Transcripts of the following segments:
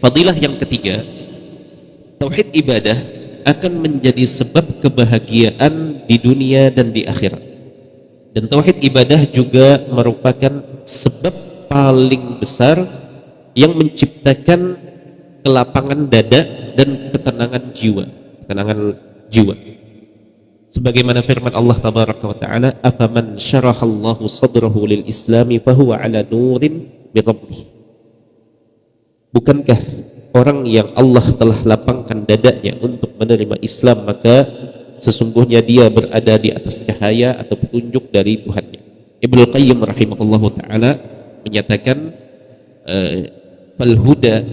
Fadilah yang ketiga, tauhid ibadah akan menjadi sebab kebahagiaan di dunia dan di akhirat. Dan tauhid ibadah juga merupakan sebab paling besar yang menciptakan kelapangan dada dan ketenangan jiwa. Sebagaimana firman Allah tabaraka wa taala, "Afaman syarahallahu sadrahu lil islami fahuwa ala nurin min rabbih." Bukankah orang yang Allah telah lapangkan dadanya untuk menerima Islam, maka sesungguhnya dia berada di atas cahaya atau petunjuk dari Tuhannya. Ibnu Qayyim rahimahullahu taala menyatakan, fal huda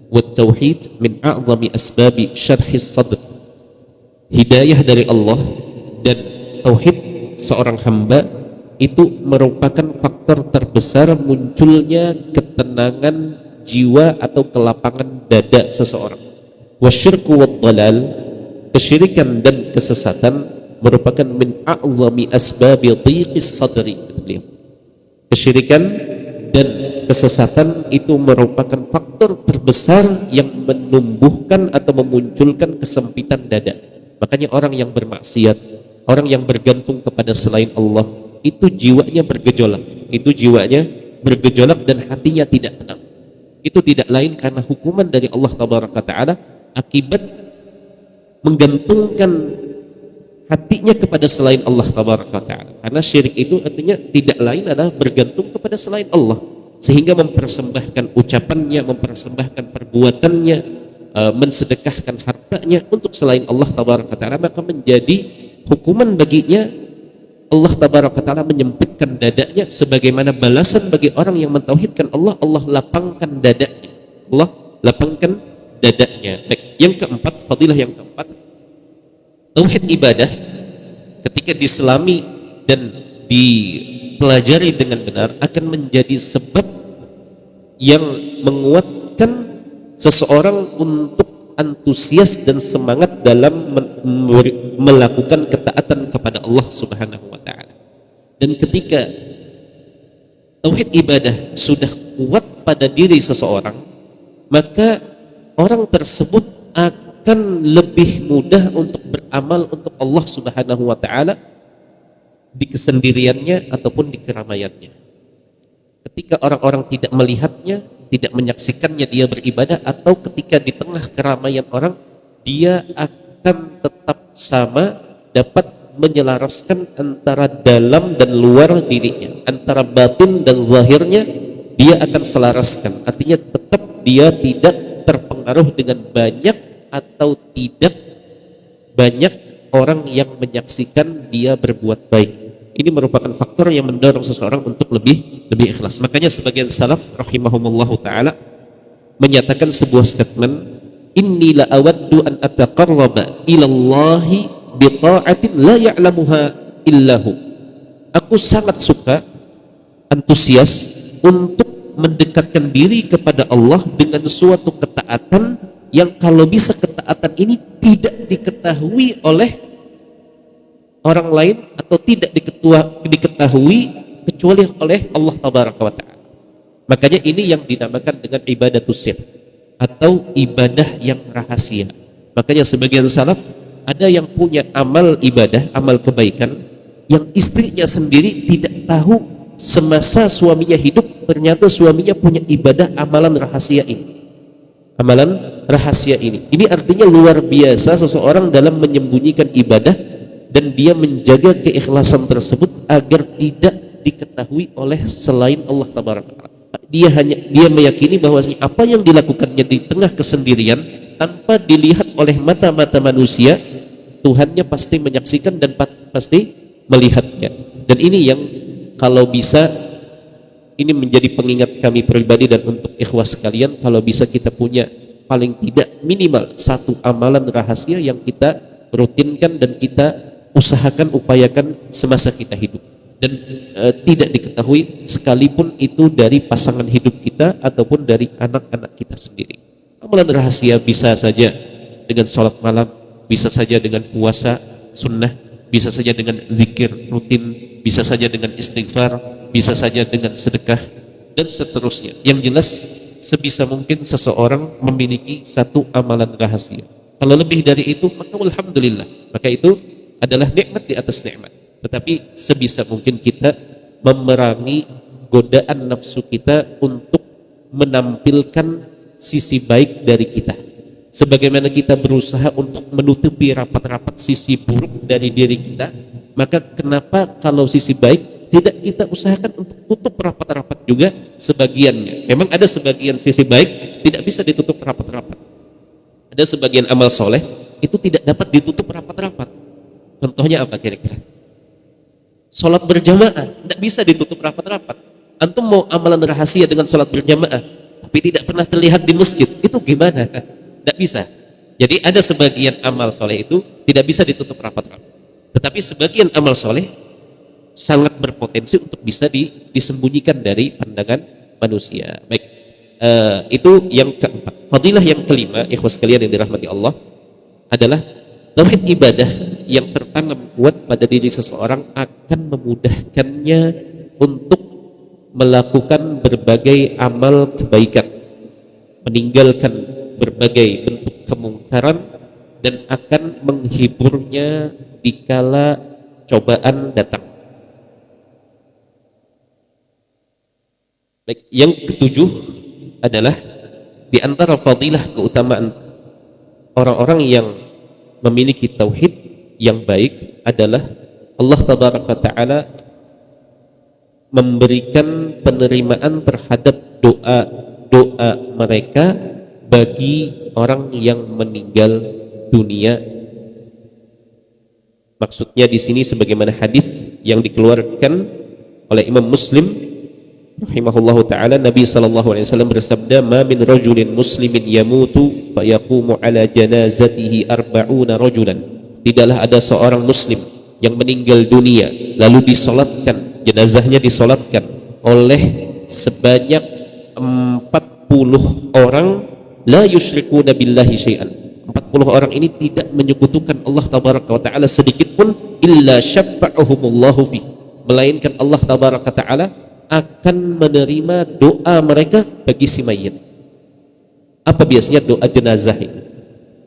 wat tauhid min a'zami asbabi syarhis sadr. Hidayah dari Allah dan tauhid seorang hamba itu merupakan faktor terbesar munculnya ketenangan jiwa atau kelapangan dada seseorang. Wasyirku wad-dhalal, kesyirikan dan kesesatan merupakan min a'zami asbabi dhiqis sadri. Kesyirikan dan kesesatan itu merupakan faktor terbesar yang menumbuhkan atau memunculkan kesempitan dada. Makanya orang yang bermaksiat, orang yang bergantung kepada selain Allah, itu jiwanya bergejolak dan hatinya tidak tenang. Itu tidak lain karena hukuman dari Allah tabaraka ta'ala akibat menggantungkan hatinya kepada selain Allah tabaraka ta'ala. Karena syirik itu artinya tidak lain adalah bergantung kepada selain Allah, sehingga mempersembahkan ucapannya, mempersembahkan perbuatannya, mensedekahkan hartanya untuk selain Allah tabaraka ta'ala, maka menjadi hukuman baginya. Allah tabaraka ta'ala menyempitkan dadanya sebagaimana balasan bagi orang yang mentauhidkan Allah. Allah lapangkan dadanya. Baik, yang keempat, fadilah yang keempat, tauhid ibadah ketika diselami dan dipelajari dengan benar akan menjadi sebab yang menguatkan seseorang untuk antusias dan semangat dalam melakukan ketaatan kepada Allah Subhanahu wa taala. Dan ketika tauhid ibadah sudah kuat pada diri seseorang, maka orang tersebut akan lebih mudah untuk beramal untuk Allah Subhanahu wa taala di kesendiriannya ataupun di keramaiannya. Ketika orang-orang tidak melihatnya, tidak menyaksikannya dia beribadah, atau ketika di tengah keramaian orang, dia akan tetap sama dapat menyelaraskan antara dalam dan luar dirinya, antara batin dan zahirnya dia akan selaraskan. Artinya tetap dia tidak terpengaruh dengan banyak atau tidak banyak orang yang menyaksikan dia berbuat baik. Ini merupakan faktor yang mendorong seseorang untuk lebih ikhlas. Makanya sebagian salaf rahimahumullahu taala menyatakan sebuah statement, inni la awaddu an ataqarraba ila Allahi bi ta'atin la ya'lamuha illahu. Aku sangat suka, antusias untuk mendekatkan diri kepada Allah dengan suatu ketaatan yang kalau bisa ketaatan ini tidak diketahui oleh orang lain atau tidak diketahui kecuali oleh Allah tabaraka wa ta'ala. Makanya ini yang dinamakan dengan ibadatus sir atau ibadah yang rahasia. Makanya sebagian salaf ada yang punya amal ibadah, amal kebaikan yang istrinya sendiri tidak tahu semasa suaminya hidup, ternyata suaminya punya ibadah amalan rahasia ini. Amalan rahasia ini. Ini artinya luar biasa seseorang dalam menyembunyikan ibadah dan dia menjaga keikhlasan tersebut agar tidak diketahui oleh selain Allah tabaraka. Dia meyakini bahwa apa yang dilakukannya di tengah kesendirian tanpa dilihat oleh mata-mata manusia, Tuhannya pasti menyaksikan dan pasti melihatnya. Dan ini yang kalau bisa ini menjadi pengingat kami pribadi dan untuk ikhwas sekalian, kalau bisa kita punya paling tidak minimal satu amalan rahasia yang kita rutinkan dan kita usahakan, upayakan semasa kita hidup dan tidak diketahui sekalipun itu dari pasangan hidup kita ataupun dari anak-anak kita sendiri. Amalan rahasia bisa saja dengan sholat malam, bisa saja dengan puasa sunnah, bisa saja dengan zikir rutin, bisa saja dengan istighfar, bisa saja dengan sedekah dan seterusnya. Yang jelas sebisa mungkin seseorang memiliki satu amalan rahasia. Kalau lebih dari itu, maka alhamdulillah, maka itu adalah nikmat di atas nikmat. Tetapi sebisa mungkin kita memerangi godaan nafsu kita untuk menampilkan sisi baik dari kita, sebagaimana kita berusaha untuk menutupi rapat-rapat sisi buruk dari diri kita. Maka kenapa kalau sisi baik tidak kita usahakan untuk tutup rapat-rapat juga sebagiannya? Memang ada sebagian sisi baik tidak bisa ditutup rapat-rapat, ada sebagian amal soleh itu tidak dapat ditutup rapat-rapat. Contohnya apa kira-kira? Sholat berjamaah tidak bisa ditutup rapat-rapat. Antum mau amalan rahasia dengan sholat berjamaah tapi tidak pernah terlihat di masjid, itu gimana? Tidak bisa. Jadi ada sebagian amal soleh itu tidak bisa ditutup rapat-rapat, tetapi sebagian amal soleh sangat berpotensi untuk bisa disembunyikan dari pandangan manusia. Baik, itu yang keempat. Fadilah yang kelima, ikhwas sekalian yang dirahmati Allah, adalah tauhid ibadah yang tertanam kuat pada diri seseorang akan memudahkannya untuk melakukan berbagai amal kebaikan, meninggalkan berbagai bentuk kemungkaran, dan akan menghiburnya dikala cobaan datang. Baik, yang ketujuh adalah di antara fadilah keutamaan orang-orang yang memiliki tauhid yang baik adalah Allah tabaraka ta'ala memberikan penerimaan terhadap doa mereka bagi orang yang meninggal dunia. Maksudnya di sini sebagaimana hadis yang dikeluarkan oleh Imam Muslim rahimahullahu taala, Nabi sallallahu alaihi wasallam bersabda, "Ma min rajulin muslimin yamutu fa yaqumu ala janazatihi 40 rajulan." Tidaklah ada seorang muslim yang meninggal dunia lalu disolatkan, jenazahnya disolatkan oleh sebanyak 40 orang, la yusyrikuna billahi syai'an. 40 orang ini tidak menyekutukan Allah tabaraka wa taala sedikit pun, illa syafa'ahumullahu fi, melainkan Allah tabaraka wa taala akan menerima doa mereka bagi si mayit. Apa biasanya doa jenazah itu?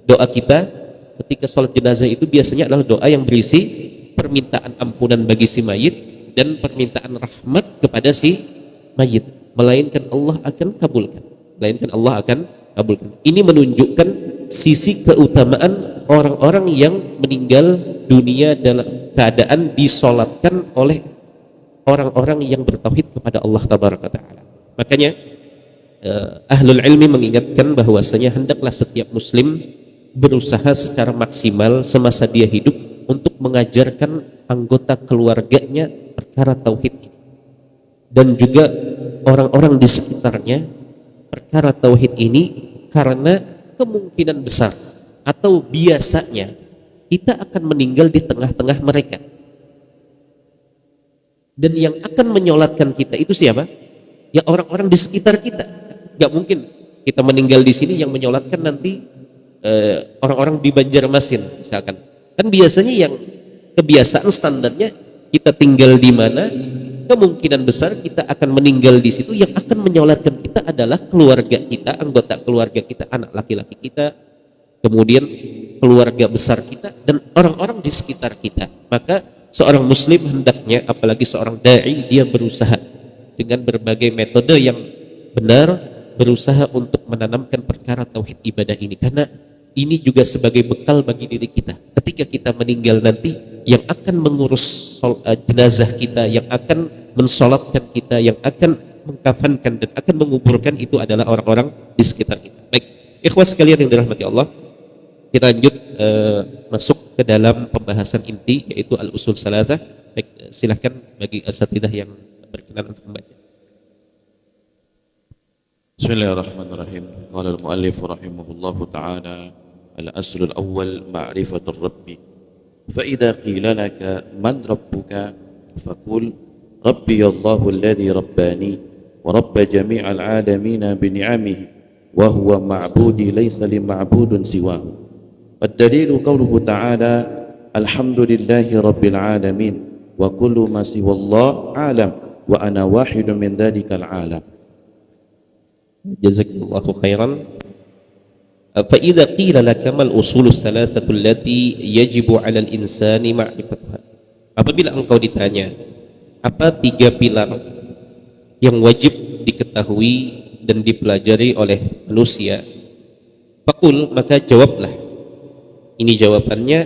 Doa kita ketika sholat jenazah itu biasanya adalah doa yang berisi permintaan ampunan bagi si mayit dan permintaan rahmat kepada si mayit, melainkan Allah akan kabulkan. Ini menunjukkan sisi keutamaan orang-orang yang meninggal dunia dalam keadaan disolatkan oleh orang-orang yang bertauhid kepada Allah tabaraka ta'ala. Makanya ahlul ilmi mengingatkan bahwasanya hendaklah setiap muslim berusaha secara maksimal semasa dia hidup untuk mengajarkan anggota keluarganya perkara tauhid ini, dan juga orang-orang di sekitarnya perkara tauhid ini, karena kemungkinan besar atau biasanya kita akan meninggal di tengah-tengah mereka, dan yang akan menyolatkan kita itu siapa? Ya orang-orang di sekitar kita. Gak mungkin kita meninggal di sini yang menyolatkan nanti orang-orang di Banjarmasin misalkan. Kan biasanya yang kebiasaan standarnya kita tinggal di mana, kemungkinan besar kita akan meninggal di situ. Yang akan menyolatkan kita adalah keluarga kita, anggota keluarga kita, anak laki-laki kita, kemudian keluarga besar kita, dan orang-orang di sekitar kita. Maka seorang muslim hendaknya, apalagi seorang da'i, dia berusaha dengan berbagai metode yang benar, berusaha untuk menanamkan perkara tauhid ibadah ini, karena ini juga sebagai bekal bagi diri kita ketika kita meninggal nanti. Yang akan mengurus jenazah kita, yang akan mensolatkan kita, yang akan mengkafankan dan akan menguburkan itu adalah orang-orang di sekitar kita. Baik, ikhwas sekalian yang dirahmati Allah, kita lanjut masuk ke dalam pembahasan inti, yaitu al-usul salasah. Baik, silahkan bagi asatidah yang berkenan untuk membaca. Bismillahirrahmanirrahim. Qala al-muallif rahimahullahu ta'ala, al-aslu al-awwal ma'rifatur rabbi. Fa idza qila laka man rabbuka faqul rabbi Allahu alladhi rabbani wa rabb jami'al 'alamin bi ni'amihi wa huwa ma'budi laysa li ma'budun siwahu. Ad-dalil qawluhu ta'ala alhamdulillahi rabbil 'alamin wa kullu ma siwa Allah 'alam wa ana wahidun min dhalikal 'alam. Jazakallahu khairan. Fa idza qila laka mal usulus thalathatu allati yajibu 'alal insani ma'rifatuha. Apabila engkau ditanya, apa 3 pilar yang wajib diketahui dan dipelajari oleh manusia, faqul, maka jawablah. Ini jawabannya: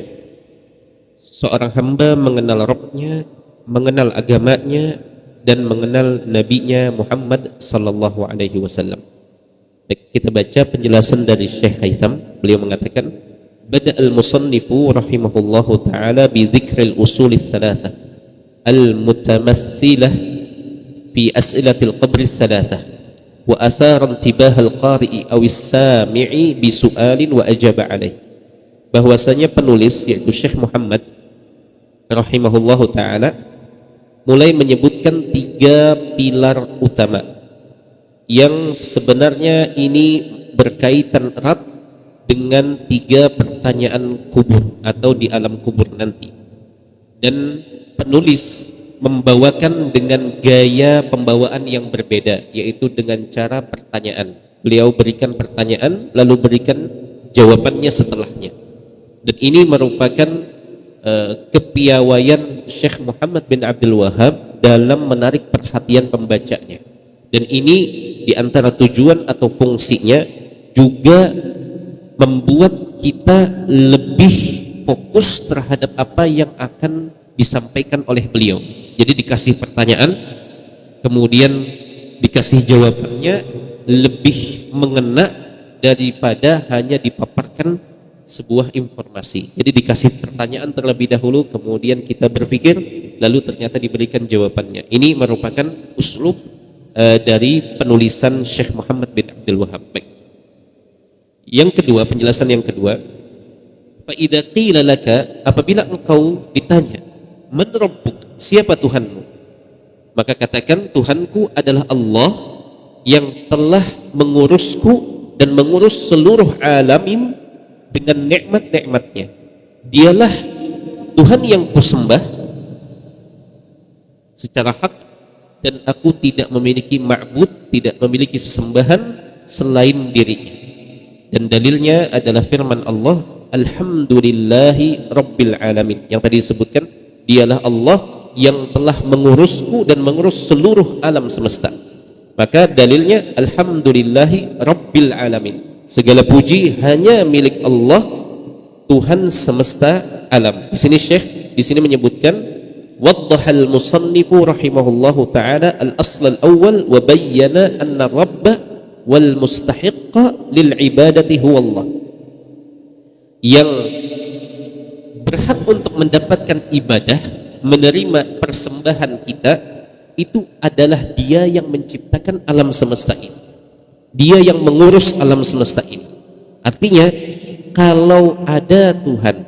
seorang hamba mengenal Rabbnya, mengenal agamanya, dan mengenal nabinya Muhammad sallallahu alaihi wasallam. Baik, kita baca penjelasan dari Syekh Haytham. Beliau mengatakan, bada al-musannifu rahimahullahu ta'ala bi dzikril usulis thalathah al-mutamassilah fi as'ilatil qabri thalathah wa athara intibah al-qari'i aw as-sami'i bi su'alin wa ajaba alaih. Bahwasanya penulis, yaitu Syekh Muhammad rahimahullahu ta'ala, mulai menyebutkan 3 pilar utama yang sebenarnya ini berkaitan erat dengan 3 pertanyaan kubur atau di alam kubur nanti. Dan penulis membawakan dengan gaya pembawaan yang berbeda, yaitu dengan cara pertanyaan. Beliau berikan pertanyaan lalu berikan jawabannya setelahnya. Dan ini merupakan kepiawaian Syekh Muhammad bin Abdul Wahhab dalam menarik perhatian pembacanya. Dan ini diantara tujuan atau fungsinya juga membuat kita lebih fokus terhadap apa yang akan disampaikan oleh beliau. Jadi dikasih pertanyaan, kemudian dikasih jawabannya, lebih mengena daripada hanya dipaparkan sebuah informasi. Jadi dikasih pertanyaan terlebih dahulu, kemudian kita berpikir, lalu ternyata diberikan jawabannya. Ini merupakan uslub dari penulisan Syekh Muhammad bin Abdul Wahhab. Baik. Yang kedua, penjelasan yang kedua, fa idza qila laka, apabila engkau ditanya, man rabbuk, siapa Tuhanmu? Maka katakan, Tuhanku adalah Allah yang telah mengurusku dan mengurus seluruh alamin dengan nikmat-nikmatnya. Dialah Tuhan yang kusembah secara hak, dan aku tidak memiliki ma'bud, tidak memiliki sesembahan selain dirinya. Dan dalilnya adalah firman Allah, alhamdulillahi rabbil alamin, yang tadi disebutkan, dialah Allah yang telah mengurusku dan mengurus seluruh alam semesta. Maka dalilnya alhamdulillahi rabbil alamin, segala puji hanya milik Allah, Tuhan semesta alam. Di sini Syekh menyebutkan, وضح المصنف رحمه الله تعالى الأصل الأول وبين أن الرب والمستحق للعبادة هو الله. Yang berhak untuk mendapatkan ibadah, menerima persembahan kita, itu adalah Dia yang menciptakan alam semesta ini. Dia yang mengurus alam semesta ini. Artinya, kalau ada Tuhan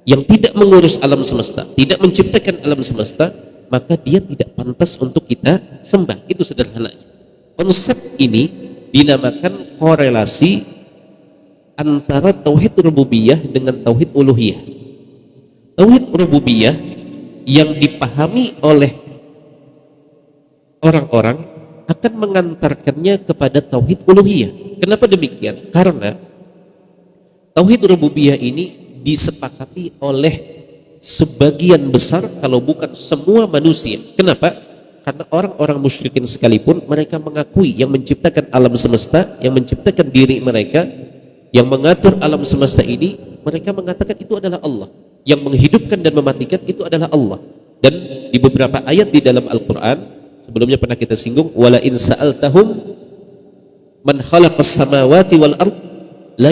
yang tidak mengurus alam semesta, tidak menciptakan alam semesta, maka dia tidak pantas untuk kita sembah. Itu sederhananya. Konsep ini dinamakan korelasi antara tauhid rububiyah dengan tauhid uluhiyah. Tauhid rububiyah yang dipahami oleh orang-orang akan mengantarkannya kepada tauhid uluhiyah. Kenapa demikian? Karena tauhid rububiyah ini disepakati oleh sebagian besar, kalau bukan semua manusia. Kenapa? Karena orang-orang musyrikin sekalipun, mereka mengakui yang menciptakan alam semesta, yang menciptakan diri mereka, yang mengatur alam semesta ini, mereka mengatakan itu adalah Allah. Yang menghidupkan dan mematikan itu adalah Allah. Dan di beberapa ayat di dalam Al-Quran, sebelumnya pernah kita singgung, wala in sa'altahum man khalaqas samawati wal ard la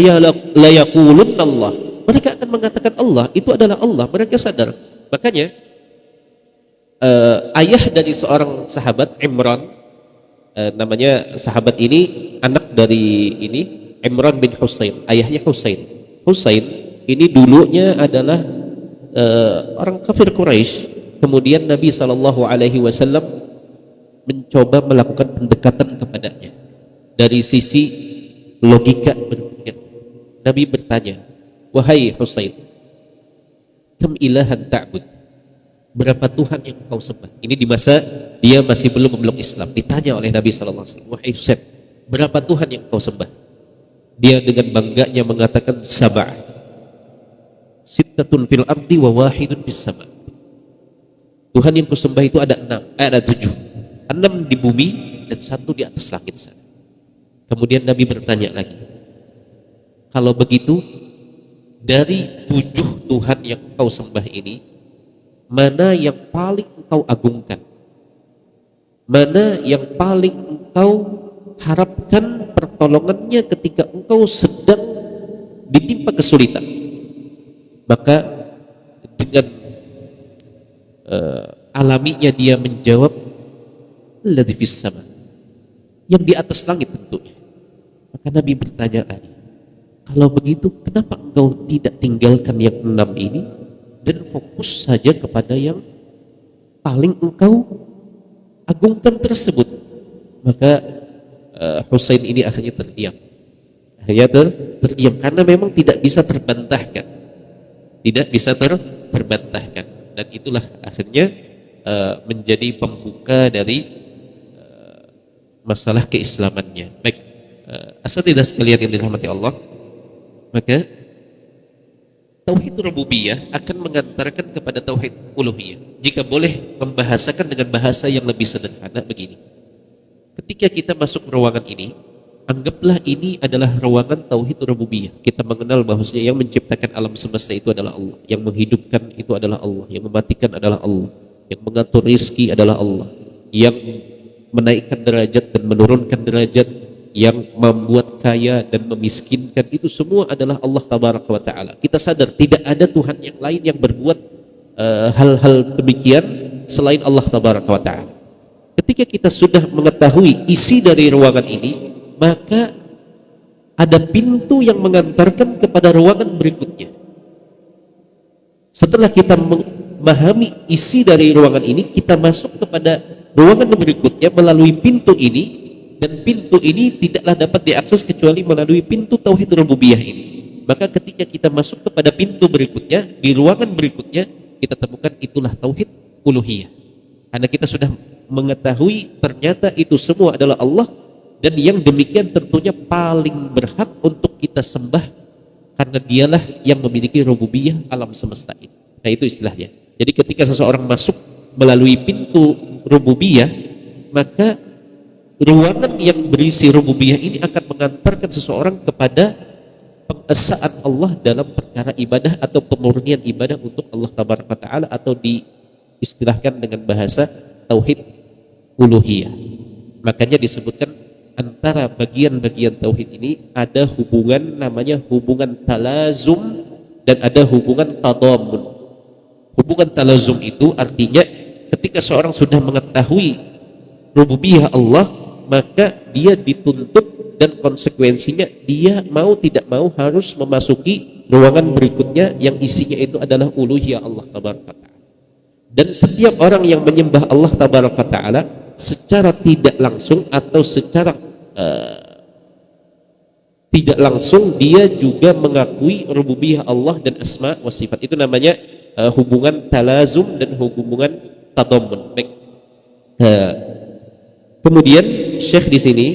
yaqulunna Allah. Mereka akan mengatakan Allah, itu adalah Allah. Mereka sadar. Makanya ayah dari seorang sahabat, Imran, namanya sahabat ini anak dari ini Imran bin Husain, ayahnya Husain. Husain ini dulunya adalah orang kafir Quraisy. Kemudian Nabi SAW mencoba melakukan pendekatan kepadanya dari sisi logika berpikir. Nabi bertanya, wahai Husain, kam ilahan ta'bud, berapa Tuhan yang kau sembah? Ini di masa dia masih belum memeluk Islam. Ditanya oleh Nabi SAW, wahai Husain, Berapa Tuhan yang kau sembah? Dia dengan bangganya mengatakan sab'ah. Sittatun fil ardi wa wahidun fis sama'. Tuhan yang kusembah itu ada 6, ada 7. 6 di bumi dan 1 di atas langit sana. Kemudian Nabi bertanya lagi, kalau begitu dari 7 Tuhan yang kau sembah ini, mana yang paling engkau agungkan? Mana yang paling engkau harapkan pertolongannya ketika engkau sedang ditimpa kesulitan? Maka dengan alaminya dia menjawab, alladzi fis sama, yang di atas langit tentunya. Maka Nabi bertanya lagi, kalau begitu kenapa engkau tidak tinggalkan yang 6 ini dan fokus saja kepada yang paling engkau agungkan tersebut? Maka Husain ini akhirnya terdiam. Terdiam karena memang tidak bisa terbantahkan. Tidak bisa terbantahkan. Dan itulah akhirnya menjadi pembuka dari masalah keislamannya. Baik, asatidzah sekalian yang dirahmati Allah, maka tauhid rububiyah akan mengantarkan kepada tauhid uluhiyah. Jika boleh membahasakan dengan bahasa yang lebih sederhana begini, ketika kita masuk ruangan ini, anggaplah ini adalah ruangan tauhid rububiyah. Kita mengenal bahwasanya yang menciptakan alam semesta itu adalah Allah, yang menghidupkan itu adalah Allah, yang mematikan adalah Allah, yang mengatur rizki adalah Allah, yang menaikkan derajat dan menurunkan derajat, yang membuat kaya dan memiskinkan, itu semua adalah Allah tabaraka wa ta'ala. Kita sadar tidak ada Tuhan yang lain yang berbuat hal-hal demikian selain Allah tabaraka wa ta'ala. Ketika kita sudah mengetahui isi dari ruangan ini, maka ada pintu yang mengantarkan kepada ruangan berikutnya. Setelah kita memahami isi dari ruangan ini, kita masuk kepada ruangan berikutnya melalui pintu ini, dan pintu ini tidaklah dapat diakses kecuali melalui pintu tauhid rububiyah ini. Maka ketika kita masuk kepada pintu berikutnya, di ruangan berikutnya, kita temukan itulah tauhid uluhiyah. Karena kita sudah mengetahui ternyata itu semua adalah Allah, dan yang demikian tentunya paling berhak untuk kita sembah karena dialah yang memiliki rububiyah alam semesta ini. Nah, itu istilahnya. Jadi ketika seseorang masuk melalui pintu rububiyah, maka ruangan yang berisi rububiyah ini akan mengantarkan seseorang kepada pengesaan Allah dalam perkara ibadah atau pemurnian ibadah untuk Allah tabaraka ta'ala, atau diistilahkan dengan bahasa tauhid uluhiyah. Makanya disebutkan antara bagian-bagian tauhid ini ada hubungan namanya hubungan talazum dan ada hubungan tadammun. Hubungan talazum itu artinya ketika seorang sudah mengetahui rububiyah Allah, maka dia dituntut dan konsekuensinya dia mau tidak mau harus memasuki ruangan berikutnya yang isinya itu adalah uluhiyah Allah tabaraka ta'ala. Dan setiap orang yang menyembah Allah tabaraka ta'ala secara tidak langsung atau secara tidak langsung, dia juga mengakui rububiyah Allah dan asma wa sifat. Itu namanya hubungan talazum dan hubungan tadammun. Baik. Kemudian Syekh di sini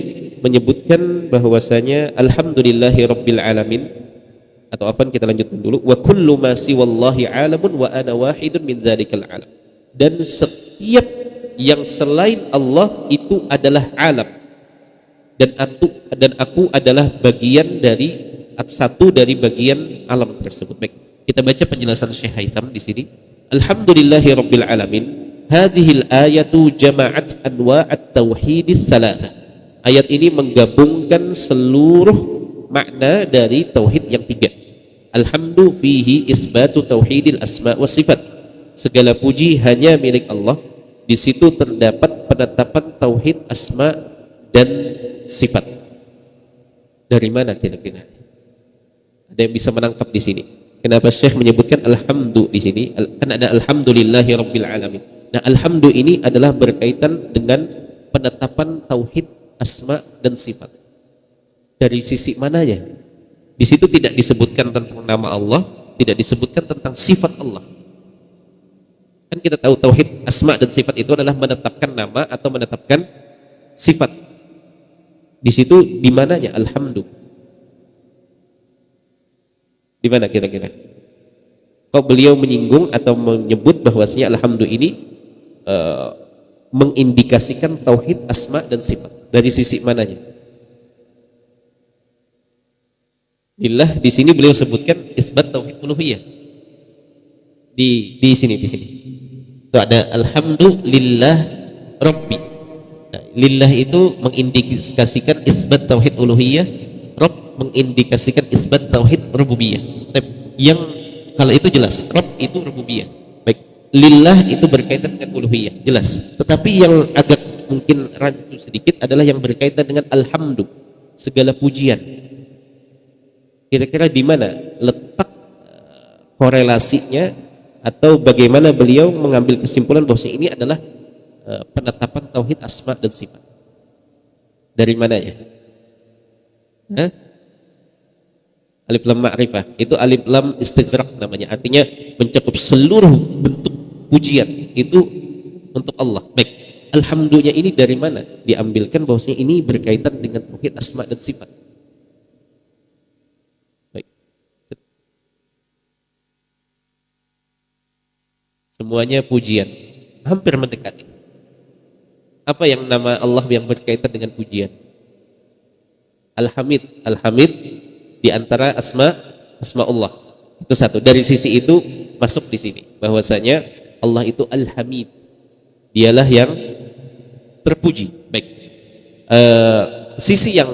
menyebutkan bahwasanya alhamdulillahi rabbil alamin, atau apa, kita lanjutkan dulu, wa kullu ma siwallahi alamun wa ana wahidun min dzalikal alam. Dan setiap yang selain Allah itu adalah alam, dan aku adalah bagian dari satu dari bagian alam tersebut. Baik, kita baca penjelasan Syekh Haitham di sini. Alhamdulillahi rabbil alamin. Hadhil ayatu jama'at anwa'at tauhidis salatah. Ayat ini menggabungkan seluruh makna dari tauhid yang 3. Alhamdu fihi isbatu tauhidil asma wa sifat. Segala puji hanya milik Allah. Di situ terdapat penetapan tauhid asma dan sifat. Dari mana kira-kira? Ada yang bisa menangkap di sini? Kenapa Syekh menyebutkan alhamdu di sini? Kan ada alhamdulillahi rabbil alamin. Nah, alhamdu ini adalah berkaitan dengan penetapan tauhid asma dan sifat. Dari sisi mananya? Di situ tidak disebutkan tentang nama Allah, tidak disebutkan tentang sifat Allah. Kan kita tahu tauhid asma dan sifat itu adalah menetapkan nama atau menetapkan sifat. Di situ di mananya alhamdu? Di mana kira-kira? Kok beliau menyinggung atau menyebut bahwasanya alhamdu ini mengindikasikan tauhid asma dan sifat? Dari sisi mananya? Lillah di sini beliau sebutkan isbat tauhid uluhiyah. Di sini. Itu ada alhamdulillah rabbi. Nah, lillah itu mengindikasikan isbat tauhid uluhiyah, rabb mengindikasikan isbat tauhid rububiyah. Yang kalau itu jelas, rabb itu rububiyah. Baik, lillah itu berkaitan dengan uluhiyah, jelas. Tetapi yang agak mungkin rancu sedikit adalah yang berkaitan dengan alhamdu, segala pujian. Kira-kira di mana letak korelasinya atau bagaimana beliau mengambil kesimpulan bahwa ini adalah penetapan tauhid asma dan sifat? Dari mananya? Alif lam ma'rifah itu alif lam istighraq namanya, artinya mencakup seluruh bentuk pujian itu untuk Allah. Baik, alhamdulillah ini dari mana diambilkan bahwasanya ini berkaitan dengan tauhid asma dan sifat? Semuanya pujian, hampir mendekati. Apa yang nama Allah yang berkaitan dengan pujian? Al-Hamid. Al-Hamid di antara asma Allah. Itu satu. Dari sisi itu masuk di sini bahwasanya Allah itu Al-Hamid. Dialah yang terpuji. Baik. Sisi yang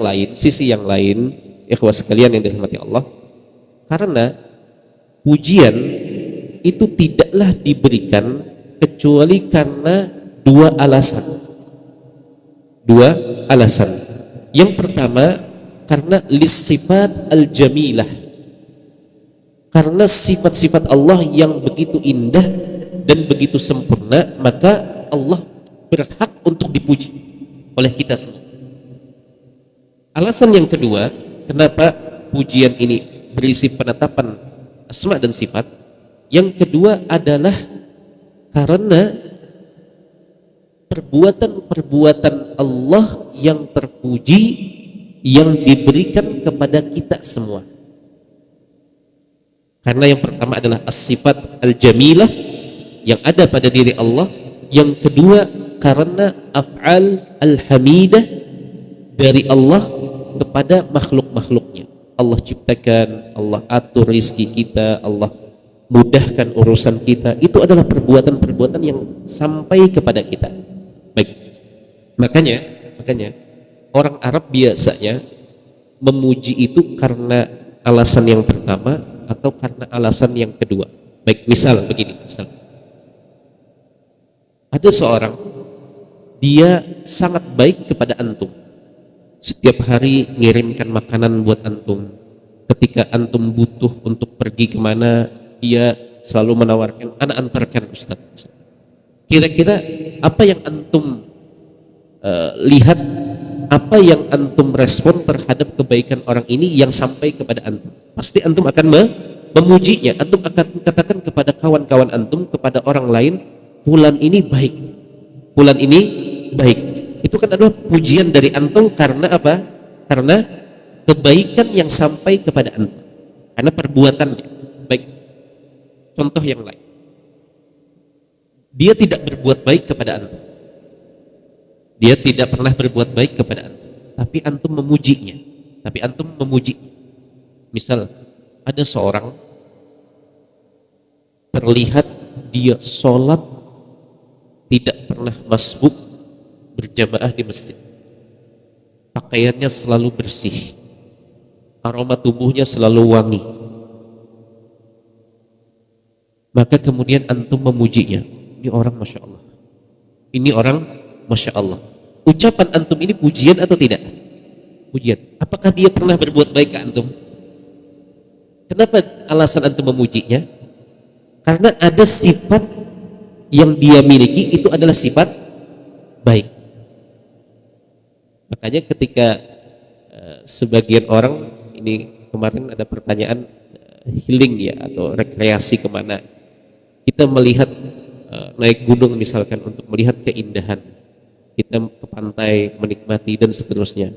lain, ikhwas sekalian yang dirahmati Allah, karena pujian itu tidaklah diberikan kecuali karena dua alasan. Yang pertama, karena lissifat al-jamilah, karena sifat-sifat Allah yang begitu indah dan begitu sempurna, maka Allah berhak untuk dipuji oleh kita semua. Alasan yang kedua, kenapa pujian ini berisi penetapan asma dan sifat, yang kedua adalah karena perbuatan-perbuatan Allah yang terpuji yang diberikan kepada kita semua. Karena yang pertama adalah as-sifat al-jamilah yang ada pada diri Allah, yang kedua karena af'al al-hamidah dari Allah kepada makhluk-makhluknya. Allah ciptakan, Allah atur rizki kita, Allah mudahkan urusan kita. Itu adalah perbuatan-perbuatan yang sampai kepada kita. Baik, makanya orang Arab biasanya memuji itu karena alasan yang pertama atau karena alasan yang kedua. Baik, misal begini, ada seorang, dia sangat baik kepada antum, setiap hari ngirimkan makanan buat antum. Ketika antum butuh untuk pergi kemana, dia selalu menawarkan, "Ana antarkan Ustaz." Kira-kira apa yang antum lihat, apa yang antum respon terhadap kebaikan orang ini yang sampai kepada antum? Pasti antum akan memujinya. Antum akan katakan kepada kawan-kawan antum, kepada orang lain, fulan ini baik, fulan ini baik. Itu kan adalah pujian dari antum karena apa? Karena kebaikan yang sampai kepada antum, karena perbuatannya baik. Contoh yang lain, dia tidak berbuat baik kepada antum, dia tidak pernah berbuat baik kepada antum, tapi antum memujinya, Misal ada seorang terlihat dia sholat tidak pernah masbuk berjamaah di masjid, pakaiannya selalu bersih, aroma tubuhnya selalu wangi, maka kemudian antum memujinya, ini orang Masya Allah, ini orang Masya Allah. Ucapan antum ini pujian atau tidak? Pujian. Apakah dia pernah berbuat baik ke antum? Kenapa alasan antum memujinya? Karena ada sifat yang dia miliki, itu adalah sifat baik. Makanya ketika sebagian orang, ini kemarin ada pertanyaan healing ya, atau rekreasi kemana, kita melihat naik gunung misalkan untuk melihat keindahan, kita ke pantai menikmati dan seterusnya.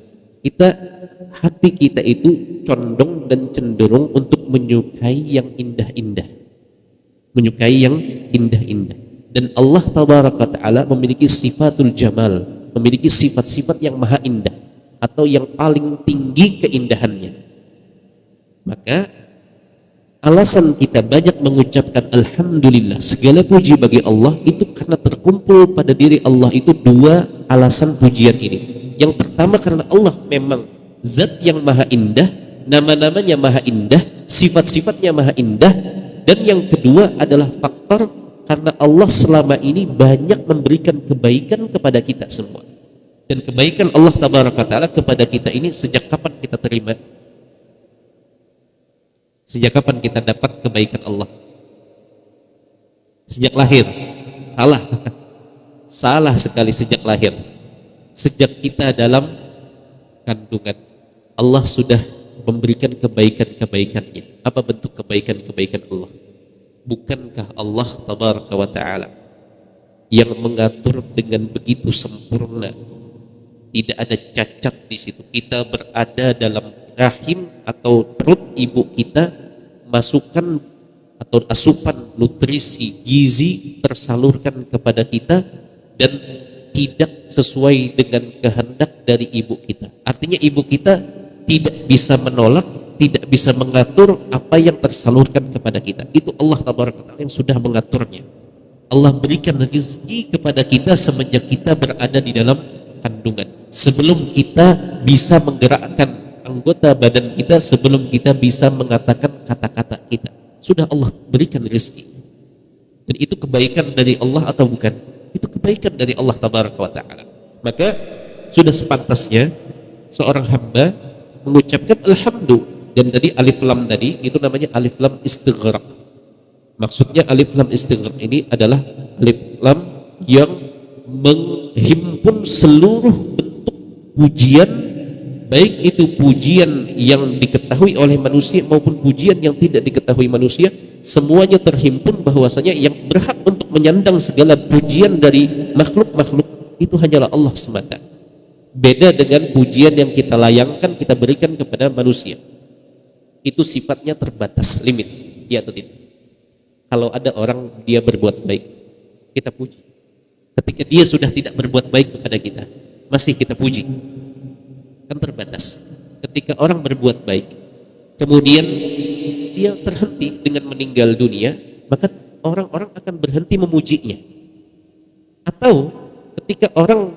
hati kita itu condong dan cenderung untuk menyukai yang indah-indah, menyukai yang indah-indah. Dan Allah tabaraka ta'ala memiliki sifatul jamal, memiliki sifat-sifat yang maha indah atau yang paling tinggi keindahannya. Maka alasan kita banyak mengucapkan alhamdulillah, segala puji bagi Allah, itu karena terkumpul pada diri Allah itu dua alasan pujian ini. Yang pertama karena Allah memang zat yang maha indah, nama-namanya maha indah, sifat-sifatnya maha indah. Dan yang kedua adalah faktor karena Allah selama ini banyak memberikan kebaikan kepada kita semua. Dan kebaikan Allah tabaraka ta'ala kepada kita ini sejak kapan kita terima? Sejak kapan kita dapat kebaikan Allah? Sejak lahir? Salah. Salah sekali, sejak lahir. Sejak kita dalam kandungan, Allah sudah memberikan kebaikan-kebaikannya. Apa bentuk kebaikan-kebaikan Allah? Bukankah Allah tabaraka wa ta'ala yang mengatur dengan begitu sempurna, tidak ada cacat di situ. Kita berada dalam rahim atau perut ibu kita, masukan atau asupan nutrisi gizi tersalurkan kepada kita dan tidak sesuai dengan kehendak dari ibu kita. Artinya ibu kita tidak bisa menolak, tidak bisa mengatur apa yang tersalurkan kepada kita. Itu Allah tabaraka ta'ala yang sudah mengaturnya. Allah berikan rezeki kepada kita semenjak kita berada di dalam kandungan, sebelum kita bisa menggerakkan anggota badan kita, sebelum kita bisa mengatakan kata-kata kita, sudah Allah berikan rezeki. Dan itu kebaikan dari Allah atau bukan? Itu kebaikan dari Allah tabaraka wa ta'ala. Maka sudah sepantasnya seorang hamba mengucapkan alhamdulillah. Dan tadi alif lam tadi itu namanya alif lam istighraq. Maksudnya alif lam istighraq ini adalah alif lam yang menghimpun seluruh bentuk pujian, baik itu pujian yang diketahui oleh manusia maupun pujian yang tidak diketahui manusia, semuanya terhimpun bahwasanya yang berhak untuk menyandang segala pujian dari makhluk-makhluk itu hanyalah Allah semata. Beda dengan pujian yang kita layangkan, kita berikan kepada manusia. Itu sifatnya terbatas, limit, ya atau tidak? Kalau ada orang dia berbuat baik, kita puji. Ketika dia sudah tidak berbuat baik kepada kita, masih kita puji, kan terbatas. Ketika orang berbuat baik, kemudian dia terhenti dengan meninggal dunia, maka orang-orang akan berhenti memujinya. Atau ketika orang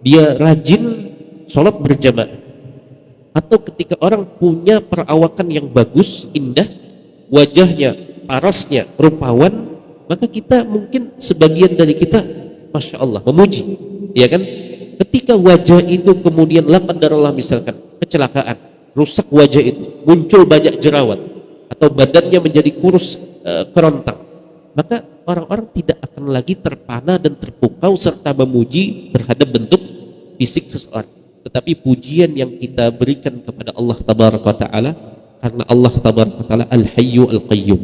dia rajin sholat berjamaah, atau ketika orang punya perawakan yang bagus, indah, wajahnya, parasnya, rupawan, maka kita mungkin sebagian dari kita, masya Allah, memuji, ya kan? Ketika wajah itu kemudian la qadarullah misalkan kecelakaan, rusak wajah itu, muncul banyak jerawat, atau badannya menjadi kurus, kerontang, maka orang-orang tidak akan lagi terpana dan terpukau serta memuji terhadap bentuk fisik seseorang. Tetapi pujian yang kita berikan kepada Allah tabaraka wa ta'ala, karena Allah tabaraka wa ta'ala al-hayyu al-qayyum,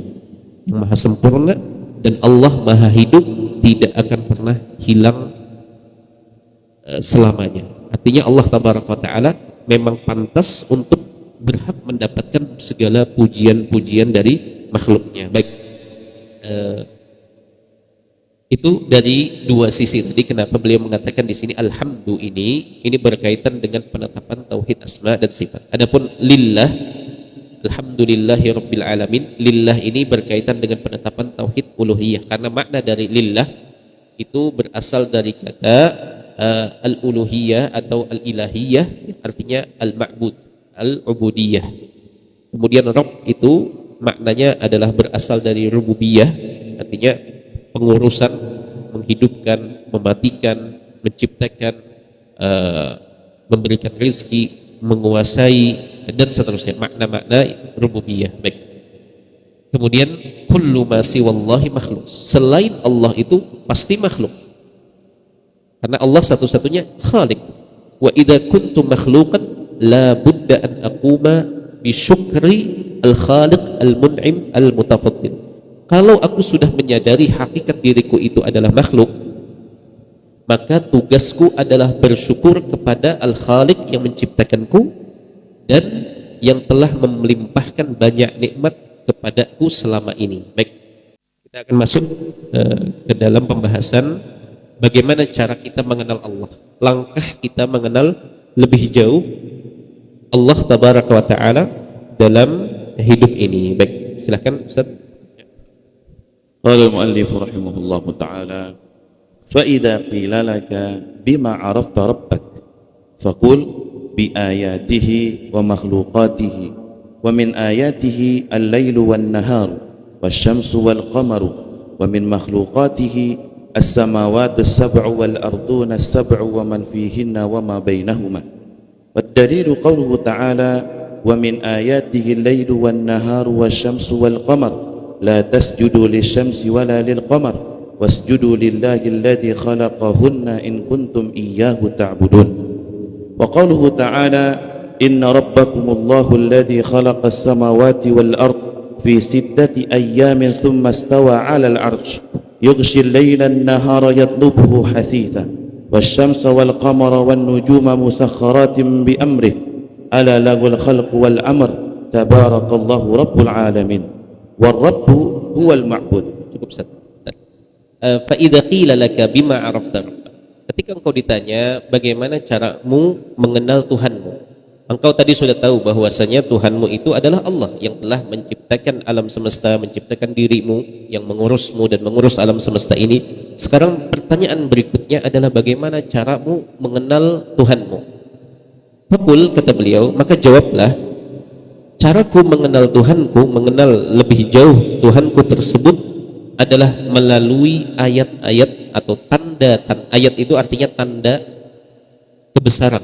yang maha sempurna, dan Allah maha hidup, tidak akan pernah hilang selamanya. Artinya Allah tabaraka wa ta'ala memang pantas untuk berhak mendapatkan segala pujian-pujian dari makhluknya. Baik, itu dari dua sisi tadi. Kenapa beliau mengatakan di sini alhamdulillah, ini berkaitan dengan penetapan tauhid asma dan sifat. Adapun lillah, alhamdulillahi rabbil alamin, lillah ini berkaitan dengan penetapan tauhid uluhiyah, karena makna dari lillah itu berasal dari kata al-uluhiyah atau al-ilahiyah, artinya al-ma'bud, al-ubudiyah. Kemudian Rabb itu maknanya adalah berasal dari rububiyah, artinya pengurusan, menghidupkan, mematikan, menciptakan, memberikan rezeki, menguasai, dan seterusnya, makna-makna rububiyah. Baik. Kemudian kullu ma siwallahi makhluk, selain Allah itu pasti makhluk, karena Allah satu-satunya khaliq. Wa idza kuntu makhluqan la budda an aquma bi syukri al-khaliq al-mun'im al-mutafaddil. Kalau aku sudah menyadari hakikat diriku itu adalah makhluk, maka tugasku adalah bersyukur kepada Al-Khaliq yang menciptakanku dan yang telah melimpahkan banyak nikmat kepadaku selama ini. Baik, kita akan masuk ke dalam pembahasan bagaimana cara kita mengenal Allah, langkah kita mengenal lebih jauh Allah tabaraka wa ta'ala dalam hidup ini. Baik, silakan Ustaz. قال المؤلف رحمه الله تعالى فإذا قيل لك بما عرفت ربك فقل بآياته ومخلوقاته ومن آياته الليل والنهار والشمس والقمر ومن مخلوقاته السماوات السبع والأرضون السبع ومن فيهن وما بينهما والدليل قوله تعالى ومن آياته الليل والنهار والشمس والقمر لا تسجدوا للشمس ولا للقمر واسجدوا لله الذي خلقهن إن كنتم إياه تعبدون وقوله تعالى إن ربكم الله الذي خلق السماوات والأرض في 6 أيام ثم استوى على العرش يغشي الليل النهار يطلبه حثيثا والشمس والقمر والنجوم مسخرات بأمره ألا له الخلق والأمر تبارك الله رب العالمين والرب هو المعبود. Cukup satu. Fa idza qila laka bima arafta rabbak. Ketika engkau ditanya bagaimana caramu mengenal Tuhanmu, engkau tadi sudah tahu bahwasanya Tuhanmu itu adalah Allah yang telah menciptakan alam semesta, menciptakan dirimu, yang mengurusmu dan mengurus alam semesta ini. Sekarang pertanyaan berikutnya adalah bagaimana caramu mengenal Tuhanmu. Faqul, kata beliau, maka jawablah, caraku mengenal Tuhanku, mengenal lebih jauh Tuhanku tersebut adalah melalui ayat-ayat atau tanda. Ayat itu artinya tanda kebesaran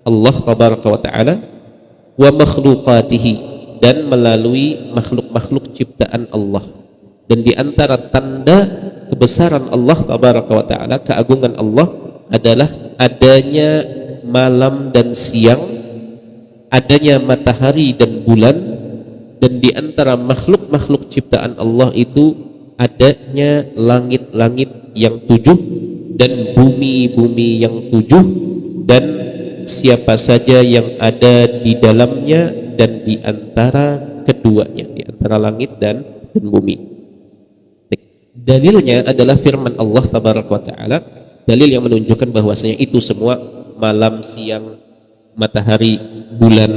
Allah tabaraka wa ta'ala, wa makhluqatihi, dan melalui makhluk-makhluk ciptaan Allah. Dan di antara tanda kebesaran Allah tabaraka wa ta'ala, keagungan Allah, adalah adanya malam dan siang, adanya matahari dan bulan, dan di antara makhluk-makhluk ciptaan Allah itu adanya langit-langit yang 7 dan bumi-bumi yang 7, dan siapa saja yang ada di dalamnya dan di antara keduanya, di antara langit dan bumi. Dalilnya adalah firman Allah tabaraka wa ta'ala, dalil yang menunjukkan bahwasanya itu semua, malam, siang, matahari, bulan,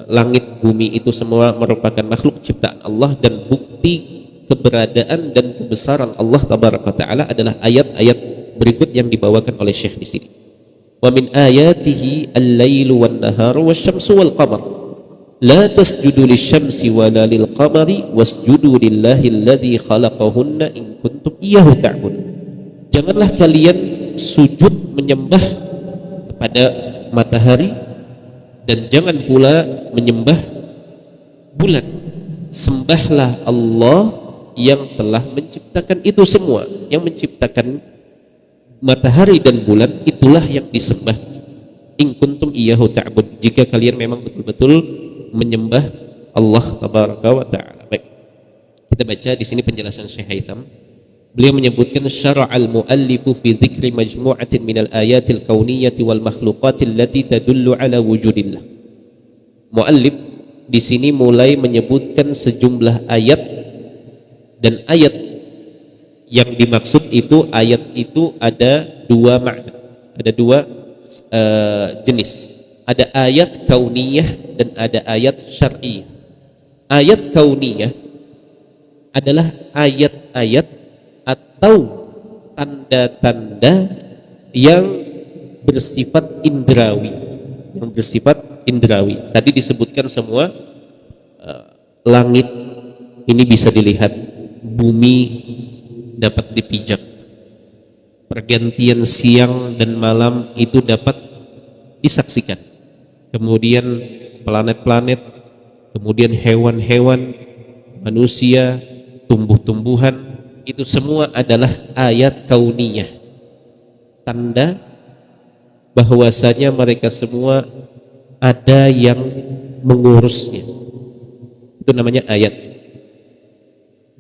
langit, bumi, itu semua merupakan makhluk ciptaan Allah, dan bukti keberadaan dan kebesaran Allah tabaraka taala adalah ayat-ayat berikut yang dibawakan oleh Syekh di sini. Wa min ayatihi al-lailu wan-naharu wasyamsu wal-qamar la tasjudu lisyamsi wala lil-qamari wasjudu lillahi alladzi khalaqahunna in kuntum iyyahu ta'budun. Janganlah kalian sujud menyembah kepada matahari, dan jangan pula menyembah bulan. Sembahlah Allah yang telah menciptakan itu semua, yang menciptakan matahari dan bulan, itulah yang disembah. In kuntum iyyahu ta'bud, jika kalian memang betul-betul menyembah Allah tabaraka wa ta'ala. Baik, kita baca di sini penjelasan Syekh Haytham. Beliau menyebutkan syara'al muallifu fi dzikri majmu'atin minal ayatil kauniyyati wal makhluqatil lati tadullu ala wujudillah. Muallif di sini mulai menyebutkan sejumlah ayat, dan ayat yang dimaksud itu, ayat itu ada dua makna, ada dua jenis. Ada ayat kauniyah dan ada ayat syar'iyah. Ayat kauniyah adalah ayat-ayat atau tanda-tanda yang bersifat indrawi, Tadi disebutkan semua, langit ini bisa dilihat, bumi dapat dipijak, pergantian siang dan malam itu dapat disaksikan, kemudian planet-planet, kemudian hewan-hewan, manusia, tumbuh-tumbuhan, itu semua adalah ayat kauniyah, tanda bahwasanya mereka semua ada yang mengurusnya. Itu namanya ayat.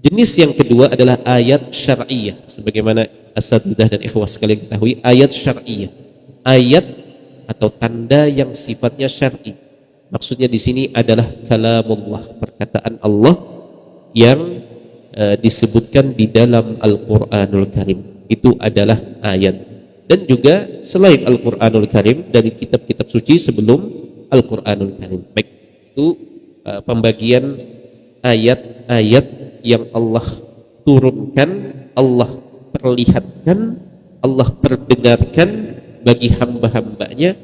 Jenis yang kedua adalah ayat syar'iyah, sebagaimana asatidzah dan ikhwah sekalian ketahui, ayat syar'iyah, ayat atau tanda yang sifatnya syar'i. Maksudnya di sini adalah kalamullah, perkataan Allah yang disebutkan di dalam Al-Qur'anul Karim. Itu adalah ayat. Dan juga selain Al-Qur'anul Karim, dari kitab-kitab suci sebelum Al-Qur'anul Karim. Baik, itu pembagian ayat-ayat yang Allah turunkan, Allah perlihatkan, Allah perdengarkan bagi hamba-hambanya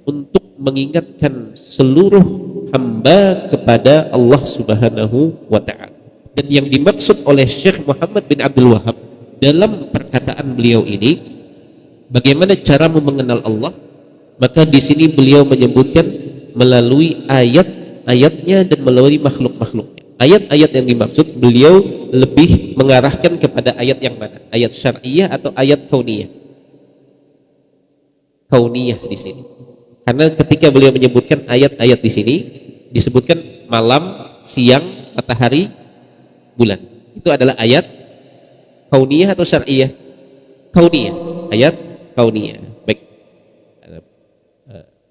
untuk mengingatkan seluruh hamba kepada Allah Subhanahu wa ta'ala. Dan yang dimaksud oleh Syekh Muhammad bin Abdul Wahab dalam perkataan beliau ini, bagaimana cara mengenal Allah, maka di sini beliau menyebutkan melalui ayat-ayatnya dan melalui makhluk-makhluknya. Ayat-ayat yang dimaksud beliau lebih mengarahkan kepada ayat yang mana? Ayat syar'iyah atau ayat kauniyah? Kauniyah di sini. Karena ketika beliau menyebutkan ayat-ayat di sini disebutkan malam, siang, matahari, bulan. Itu adalah ayat kauniyah atau syar'iyah? Kauniyah. Ayat kauniyah. Baik.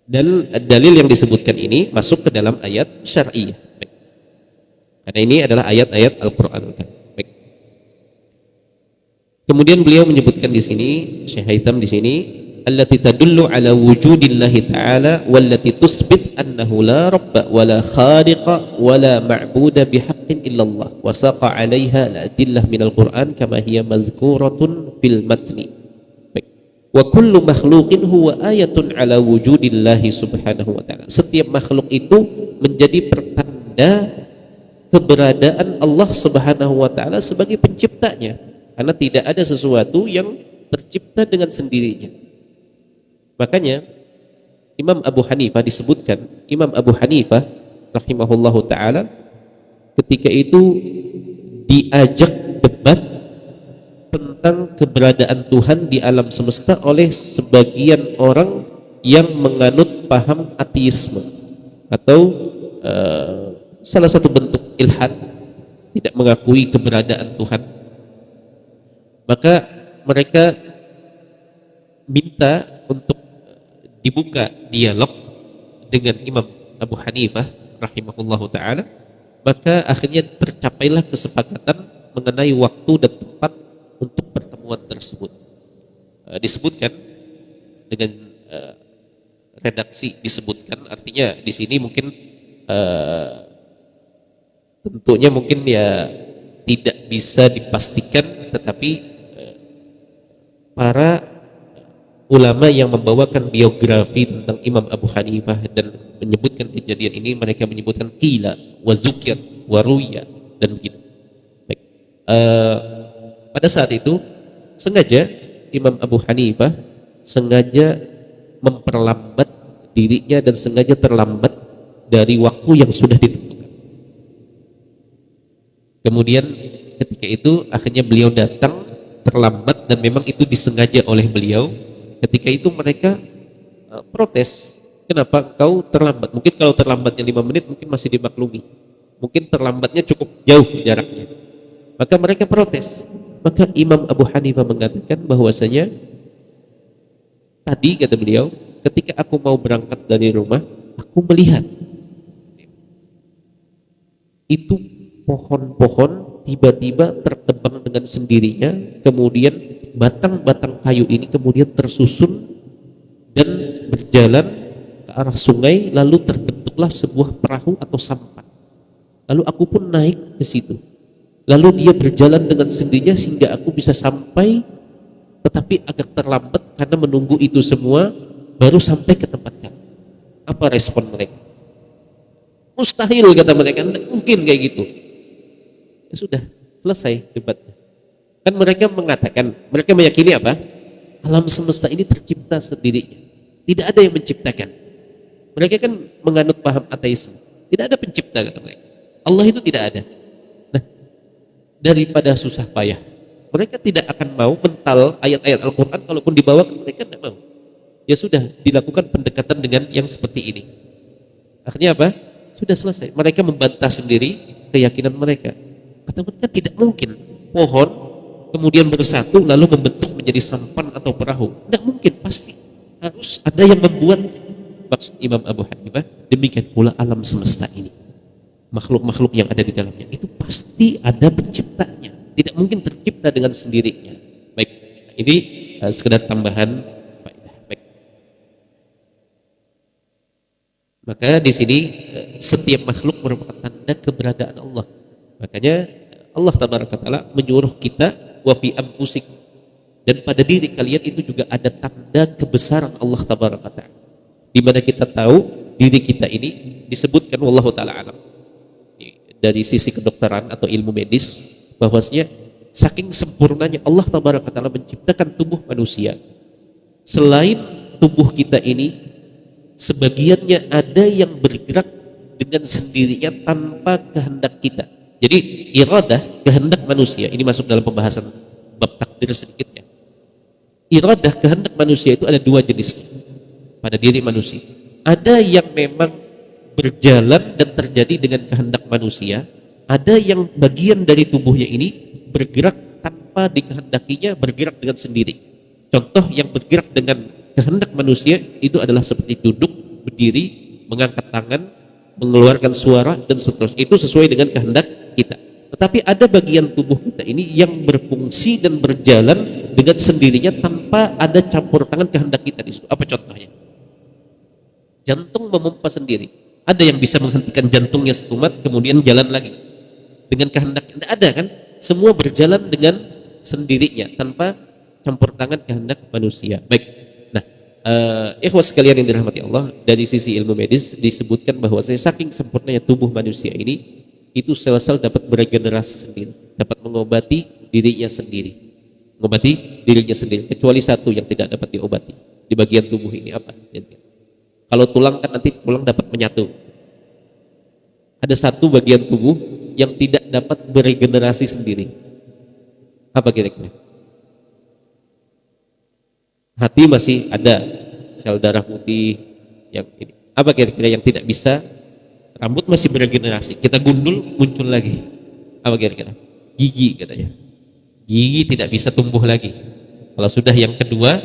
Dan dalil yang disebutkan ini masuk ke dalam ayat syar'iyah. Baik. Karena ini adalah ayat-ayat Al-Qur'an. Baik. Kemudian beliau menyebutkan di sini, Syekh Haitham di sini, allati tadullu ala wujudillahi ta'ala wallati tusbit annahu la rabba wala khaliqa wala ma'buda bihaqqin illallah wa saqa 'alaiha al-adillah minal Qur'an kama hiya mazkuratun fil matni. Baik. Wa kullu makhluqin huwa ayatun ala wujudillahi subhanahu wa ta'ala. Setiap makhluk itu menjadi pertanda keberadaan Allah Subhanahu wa ta'ala sebagai penciptanya, karena tidak ada sesuatu yang tercipta dengan sendirinya. Makanya Imam Abu Hanifah disebutkan, Imam Abu Hanifah rahimahullahu ta'ala ketika itu diajak debat tentang keberadaan Tuhan di alam semesta oleh sebagian orang yang menganut paham ateisme atau salah satu bentuk ilhad, tidak mengakui keberadaan Tuhan. Maka mereka minta untuk dibuka dialog dengan Imam Abu Hanifah rahimahullahu ta'ala. Maka akhirnya tercapailah kesepakatan mengenai waktu dan tempat untuk pertemuan tersebut. Disebutkan dengan redaksi disebutkan, artinya di sini mungkin tentunya mungkin ya tidak bisa dipastikan, tetapi para ulama yang membawakan biografi tentang Imam Abu Hanifah dan menyebutkan kejadian ini, mereka menyebutkan qila wa zukir wa ruya dan begitu. Baik. Pada saat itu sengaja Imam Abu Hanifah sengaja memperlambat dirinya dan sengaja terlambat dari waktu yang sudah ditentukan. Kemudian ketika itu akhirnya beliau datang terlambat dan memang itu disengaja oleh beliau. Ketika itu mereka protes, kenapa kau terlambat? Mungkin kalau terlambatnya 5 menit mungkin masih dimaklumi, mungkin terlambatnya cukup jauh jaraknya. Maka mereka protes. Maka Imam Abu Hanifah mengatakan bahwasanya tadi, kata beliau, ketika aku mau berangkat dari rumah, aku melihat itu pohon-pohon tiba-tiba tertebang dengan sendirinya, kemudian batang-batang kayu ini kemudian tersusun dan berjalan ke arah sungai, lalu terbentuklah sebuah perahu atau sampan. Lalu aku pun naik ke situ. Lalu dia berjalan dengan sendirinya sehingga aku bisa sampai, tetapi agak terlambat karena menunggu itu semua baru sampai ke tempat kami. Apa respon mereka? Mustahil, kata mereka, tidak mungkin kayak gitu. Ya sudah, selesai debatnya. Kan mereka mengatakan, mereka meyakini apa? Alam semesta ini tercipta sendirinya. Tidak ada yang menciptakan. Mereka kan menganut paham ateisme. Tidak ada pencipta, kata mereka. Allah itu tidak ada. Nah, daripada susah payah, mereka tidak akan mau mental ayat-ayat Al-Quran, kalaupun dibawakan mereka tidak mau. Ya sudah, dilakukan pendekatan dengan yang seperti ini. Akhirnya apa? Sudah selesai. Mereka membantah sendiri keyakinan mereka. Kata mereka tidak mungkin pohon kemudian bersatu lalu membentuk menjadi sampan atau perahu. Tidak mungkin, pasti harus ada yang membuat. Maksud Imam Abu Hanifah, demikian pula alam semesta ini, makhluk-makhluk yang ada di dalamnya itu pasti ada penciptanya, tidak mungkin tercipta dengan sendirinya. Baik, ini sekedar tambahan faedah. Baik. Maka di sini setiap makhluk merupakan tanda keberadaan Allah. Makanya Allah Tabaraka Ta'ala menyuruh kita wa fi anfusikum, dan pada diri kalian itu juga ada tanda kebesaran Allah Tabaraka Ta'ala, di mana kita tahu diri kita ini disebutkan wallahu ta'ala alam dari sisi kedokteran atau ilmu medis, bahwasanya saking sempurnanya Allah Tabaraka Ta'ala menciptakan tubuh manusia. Selain tubuh kita ini, sebagiannya ada yang bergerak dengan sendirinya tanpa kehendak kita. Jadi iradah, kehendak manusia, ini masuk dalam pembahasan bab takdir sedikitnya. Iradah, kehendak manusia itu ada dua jenisnya pada diri manusia. Ada yang memang berjalan dan terjadi dengan kehendak manusia, ada yang bagian dari tubuhnya ini bergerak tanpa dikehendakinya, bergerak dengan sendiri. Contoh yang bergerak dengan kehendak manusia itu adalah seperti duduk, berdiri, mengangkat tangan, mengeluarkan suara, dan seterusnya. Itu sesuai dengan kehendak kita. Tetapi ada bagian tubuh kita ini yang berfungsi dan berjalan dengan sendirinya tanpa ada campur tangan kehendak kita di situ. Apa contohnya? Jantung memompa sendiri. Ada yang bisa menghentikan jantungnya setumat kemudian jalan lagi dengan kehendaknya? Tidak ada kan? Semua berjalan dengan sendirinya tanpa campur tangan kehendak manusia. Baik. Nah, ikhwas sekalian yang dirahmati Allah, dari sisi ilmu medis disebutkan bahwa saking sempurnanya tubuh manusia ini, itu sel-sel dapat beregenerasi sendiri, dapat mengobati dirinya sendiri. Mengobati dirinya sendiri, kecuali satu yang tidak dapat diobati di bagian tubuh ini. Apa? Kalau tulang kan nanti tulang dapat menyatu. Ada satu bagian tubuh yang tidak dapat beregenerasi sendiri. Apa kira-kira? Hati masih ada sel darah putih yang ini. Apa kira-kira yang tidak bisa? Rambut masih beregenerasi. Kita gundul muncul lagi. Apa kira-kira? Gigi katanya. Gigi tidak bisa tumbuh lagi. Kalau sudah yang kedua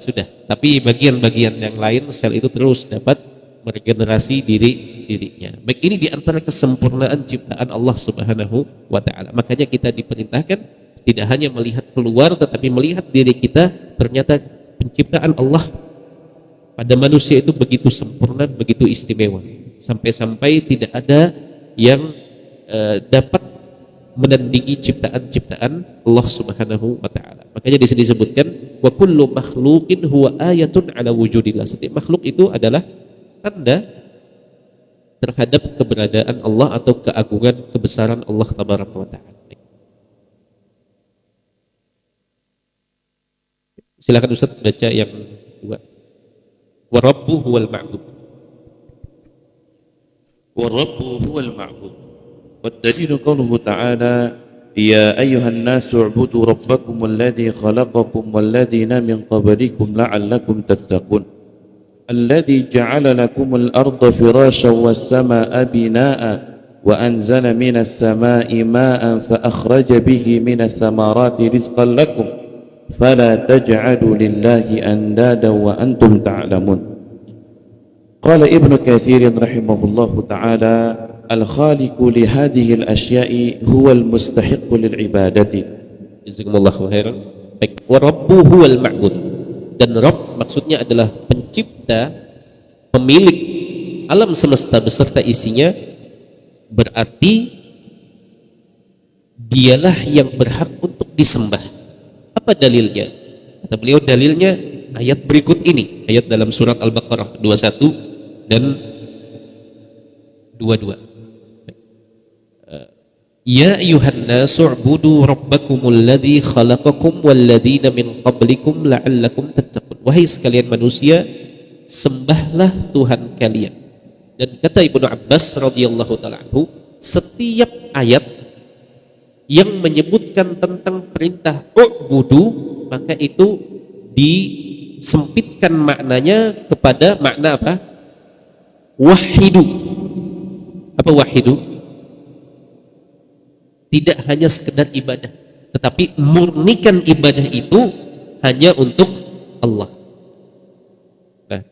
sudah, tapi bagian-bagian yang lain sel itu terus dapat meregenerasi dirinya. Baik, ini diantara kesempurnaan ciptaan Allah Subhanahu wa Ta'ala. Makanya kita diperintahkan tidak hanya melihat keluar, tetapi melihat diri kita. Ternyata penciptaan Allah pada manusia itu begitu sempurna, begitu istimewa, sampai-sampai tidak ada yang dapat menandingi ciptaan-ciptaan Allah Subhanahu wa Ta'ala. Makanya di sini disebutkan wa kullu makhluqin huwa ayatun ala wujudillah. Setiap makhluk itu adalah tanda terhadap keberadaan Allah atau keagungan kebesaran Allah Tabaraka wa Ta'ala. Silakan Ustaz baca yang dua. Wa rabbu huwal ma'bud. Wa rabbu huwal ma'bud. والدليل قوله تعالى يا أيها الناس اعبدوا ربكم الذي خلقكم والذين من قبلكم لعلكم تتقون الذي جعل لكم الأرض فراشا والسماء بناء وأنزل من السماء ماء فأخرج به من الثمرات رزقا لكم فلا تجعلوا لله أندادا وأنتم تعلمون. قال ابن كثير رحمه الله تعالى الخالق لهذه الأشياء هو المستحق للعبادة. Jazakumullahu khairan. Baik, wa rabbu huwal ma'bud. Dan Rabb maksudnya adalah pencipta, pemilik alam semesta beserta isinya, berarti dialah yang berhak untuk disembah. Apa dalilnya? Kata beliau, dalilnya ayat berikut ini, ayat dalam surat Al-Baqarah 21 dan 22. Ya ayuhan nasu u'budu rabbakumul ladzi khalaqakum walladzina min qablikum la'allakum tattaqun. Wahai sekalian manusia, sembahlah Tuhan kalian. Dan kata Ibnu Abbas radhiyallahu taala anhu, setiap ayat yang menyebutkan tentang perintah u'budu, maka itu disempitkan maknanya kepada makna apa? Wahidu. Apa wahidu? Tidak hanya sekedar ibadah, tetapi murnikan ibadah itu hanya untuk Allah. Nah,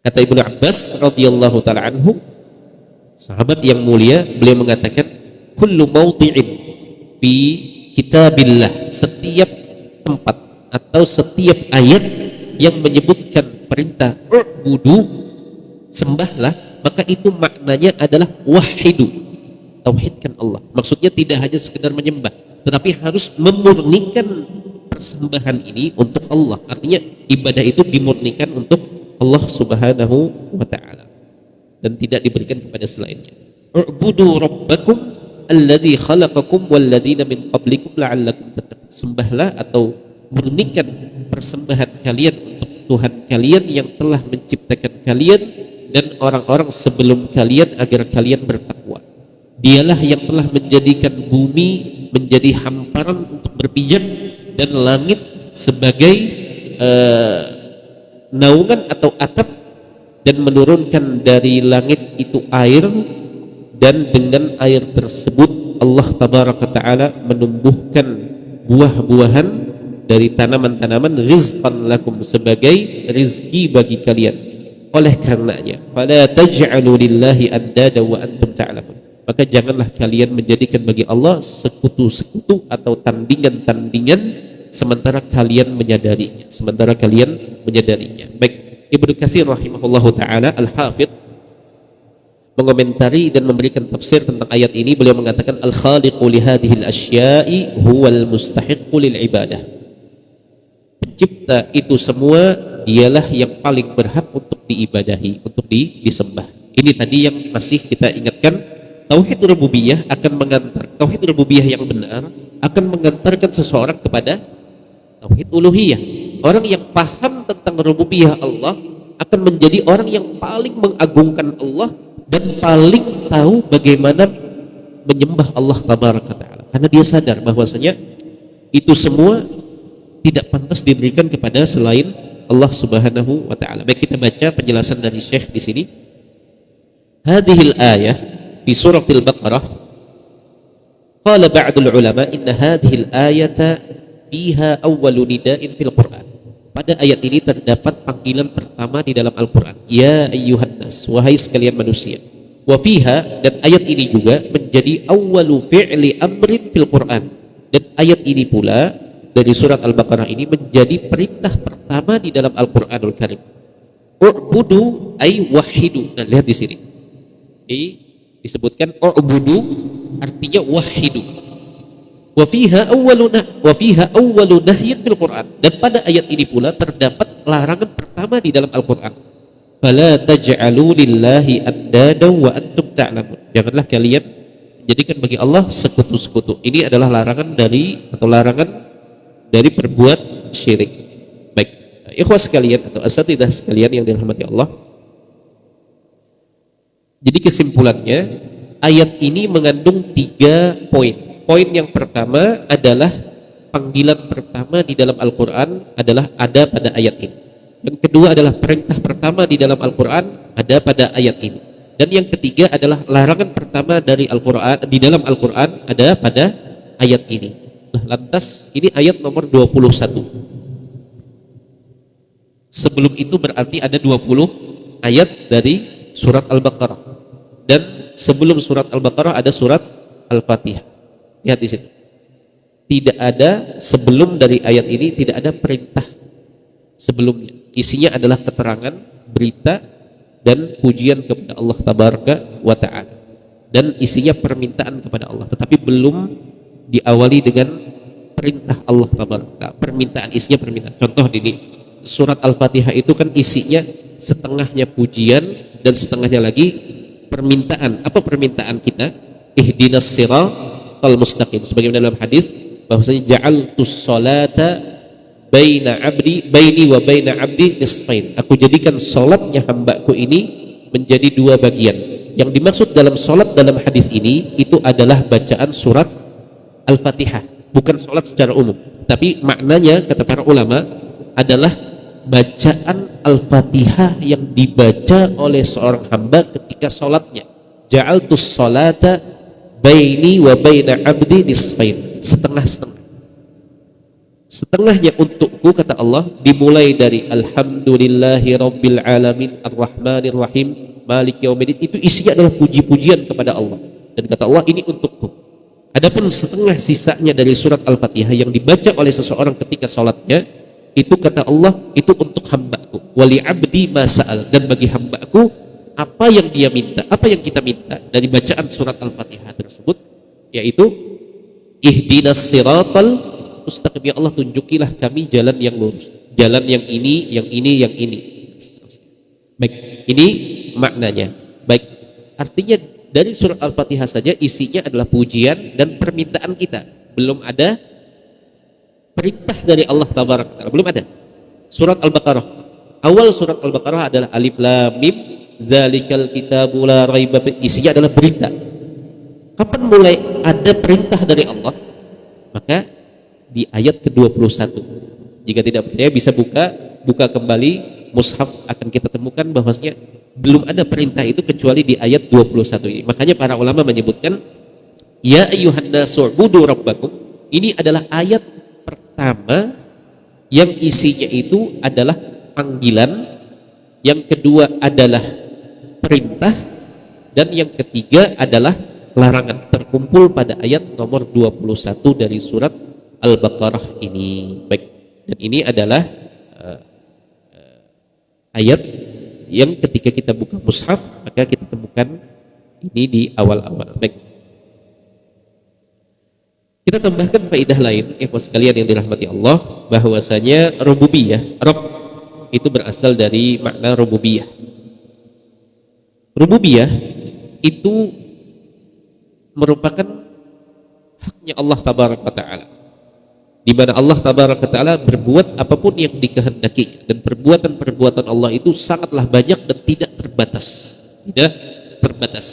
kata Ibnu Abbas radhiyallahu taala anhu, sahabat yang mulia, beliau mengatakan, kullu mawdi'in fi kitabillah, setiap tempat atau setiap ayat yang menyebutkan perintah u'budu, sembahlah, maka itu maknanya adalah wahidu, tauhidkan Allah. Maksudnya tidak hanya sekedar menyembah, tetapi harus memurnikan persembahan ini untuk Allah. Artinya ibadah itu dimurnikan untuk Allah Subhanahu wa ta'ala dan tidak diberikan kepada selainnya. U'budu rabbakum alladzi khalaqakum walladzina min qablikum la'allakum tattaqun. Sembahlah atau murnikan persembahan kalian untuk Tuhan kalian yang telah menciptakan kalian dan orang-orang sebelum kalian agar kalian bertakwa. Dialah yang telah menjadikan bumi menjadi hamparan untuk berpijak dan langit sebagai naungan atau atap, dan menurunkan dari langit itu air, dan dengan air tersebut Allah tabaraka ta'ala menumbuhkan buah-buahan dari tanaman-tanaman, rizqan lakum, sebagai rizki bagi kalian. Oleh karenanya, fala taj'alu lillahi andada wa antum ta'lamun, maka janganlah kalian menjadikan bagi Allah sekutu-sekutu atau tandingan-tandingan sementara kalian menyadarinya. Baik, Ibnu Katsir rahimahullahu taala al-Hafidz mengomentari dan memberikan tafsir tentang ayat ini. Beliau mengatakan, al-khaliqu li hadhil asya'i huwal mustahiqqu lil ibadah. Pencipta itu semua dialah yang paling berhak untuk diibadahi, untuk disembah. Ini tadi yang masih kita ingatkan. Tauhid rububiyah akan mengantar, tauhid rububiyah yang benar akan mengantarkan seseorang kepada tauhid uluhiyah. Orang yang paham tentang rububiyah Allah akan menjadi orang yang paling mengagungkan Allah dan paling tahu bagaimana menyembah Allah tabaraka ta'ala, karena dia sadar bahwasanya itu semua tidak pantas diberikan kepada selain Allah subhanahu wa ta'ala. Baik, kita baca penjelasan dari Syekh di sini. Hadhil ayah di surah Al-Baqarah, qala ba'dul ulama inna hadhil ayata fiha awwalu nida'in fil Qur'an. Pada ayat ini terdapat panggilan pertama di dalam Al-Quran, ya ayyuhan nas, wahai sekalian manusia. Wa fiha, dan ayat ini juga menjadi awwalu fi'li amrin fil Quran, dan ayat ini pula dari surat Al-Baqarah ini menjadi perintah pertama di dalam Al-Quranul Karim. U'budu ay wahidu. Nah, lihat di sini. Ini disebutkan u'budu artinya wahidu. Wa fiha awwalu nahyin fil Quran, dan pada ayat ini pula terdapat larangan pertama di dalam Al-Quran. Fala taj'alu lillahi andada wa antum ta'lamun. Janganlah kalian menjadikan bagi Allah sekutu-sekutu. Ini adalah larangan dari berbuat syirik. Baik, ikhwah sekalian atau asatidzah sekalian yang dirahmati Allah. Jadi kesimpulannya, ayat ini mengandung 3 poin. Poin yang pertama adalah panggilan pertama di dalam Al-Quran adalah ada pada ayat ini. Yang kedua adalah perintah pertama di dalam Al-Quran ada pada ayat ini. Dan yang ketiga adalah larangan pertama dari Al-Quran di dalam Al-Quran ada pada ayat ini. Nah, lantas ini ayat nomor 21. Sebelum itu berarti ada 20 ayat dari surat Al-Baqarah. Dan sebelum surat Al-Baqarah ada surat Al-Fatihah. Lihat di situ. Tidak ada sebelum dari ayat ini, tidak ada perintah sebelumnya. Isinya adalah keterangan, berita, dan pujian kepada Allah tabaraka wa ta'ala. Dan isinya permintaan kepada Allah, tetapi belum diawali dengan perintah Allah tabaraka. Permintaan, isinya permintaan. Contoh ini, surat Al-Fatihah itu kan isinya setengahnya pujian dan setengahnya lagi permintaan. Apa permintaan kita? Ihdinas siratal mustaqim. Sebagaimana dalam hadis bahwasanya ja'altus salata baini wa baina abdi nisfain. Aku jadikan salatnya hambaku ini menjadi 2 bagian. Yang dimaksud dalam salat dalam hadis ini itu adalah bacaan surat Al-Fatihah, bukan salat secara umum. Tapi maknanya kata para ulama adalah bacaan Al-Fatihah yang dibaca oleh seorang hamba ketika salatnya. Ja'altus salata baini wa baina abdi nisfain. setengah-setengah. Setengahnya untukku, kata Allah, dimulai dari alhamdulillahi rabbil alamin arrahmanir rahim maliki yaumiddin, itu isinya adalah puji-pujian kepada Allah, dan kata Allah ini untukku. Adapun setengah sisanya dari surat Al-Fatihah yang dibaca oleh seseorang ketika sholatnya, itu kata Allah itu untuk hambaku, wali abdi ma sa'al, dan bagi hambaku apa yang dia minta, apa yang kita minta dari bacaan surat Al-Fatihah tersebut, yaitu ihdinas siratal mustaqim, ya Allah tunjukilah kami jalan yang lurus, jalan yang ini, yang ini, yang ini. Baik, ini maknanya. Baik, artinya dari surat Al-Fatihah saja isinya adalah pujian dan permintaan kita. Belum ada perintah dari Allah Tabaraka Ta'ala, belum ada. Surat Al-Baqarah, awal surat Al-Baqarah adalah alif lam mim dzalikal kitabu la raiba fihi, isinya adalah berita. Kapan mulai ada perintah dari Allah? Maka di ayat ke-21. Jika tidak percaya bisa buka kembali mushaf, akan kita temukan bahwasanya belum ada perintah itu kecuali di ayat 21 ini. Makanya para ulama menyebutkan ya ayyuhan nasu ubudu rabbakum, ini adalah ayat pertama yang isinya itu adalah panggilan, yang kedua adalah perintah, dan yang ketiga adalah larangan, terkumpul pada ayat nomor 21 dari surat Al-Baqarah ini. Baik, dan ini adalah ayat yang ketika kita buka mushaf maka kita temukan ini di awal-awal. Baik, kita tambahkan faedah lain, ikhwas sekalian yang dirahmati Allah, bahwasanya rububiyah, Rabb itu berasal dari makna rububiyah. Rububiyah itu merupakan haknya Allah Tabaraka Ta'ala, di mana Allah Tabaraka Ta'ala berbuat apapun yang dikehendaki, dan perbuatan-perbuatan Allah itu sangatlah banyak dan tidak terbatas, tidak terbatas.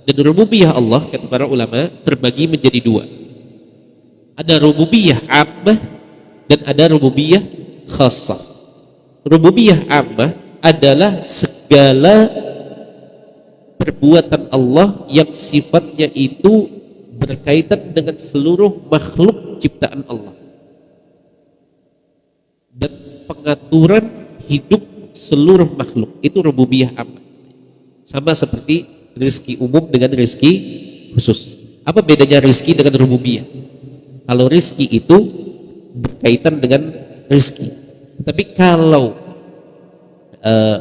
Dan rububiyah Allah, kata para ulama, terbagi menjadi dua. Ada rububiyah ammah dan ada rububiyah khassah. Rububiyah ammah adalah segala perbuatan Allah yang sifatnya itu berkaitan dengan seluruh makhluk ciptaan Allah, dan pengaturan hidup seluruh makhluk, itu rububiyah ammah. Sama seperti rezeki umum dengan rezeki khusus. Apa bedanya rezeki dengan rububiyah? Kalau rezeki itu berkaitan dengan rezeki, tapi kalau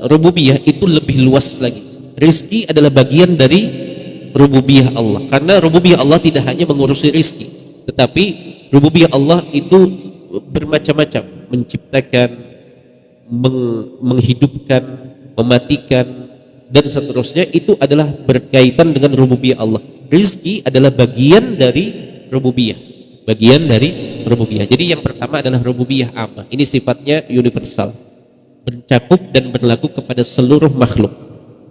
rububiyah itu lebih luas lagi. Rezeki adalah bagian dari rububiyah Allah, karena rububiyah Allah tidak hanya mengurusi rezeki, tetapi rububiyah Allah itu bermacam-macam, menciptakan, menghidupkan, mematikan, dan seterusnya. Itu adalah berkaitan dengan rububiyah Allah. Rizki adalah bagian dari rububiyah, bagian dari rububiyah. Jadi yang pertama adalah rububiyah ammah. Ini sifatnya universal, mencakup dan berlaku kepada seluruh makhluk,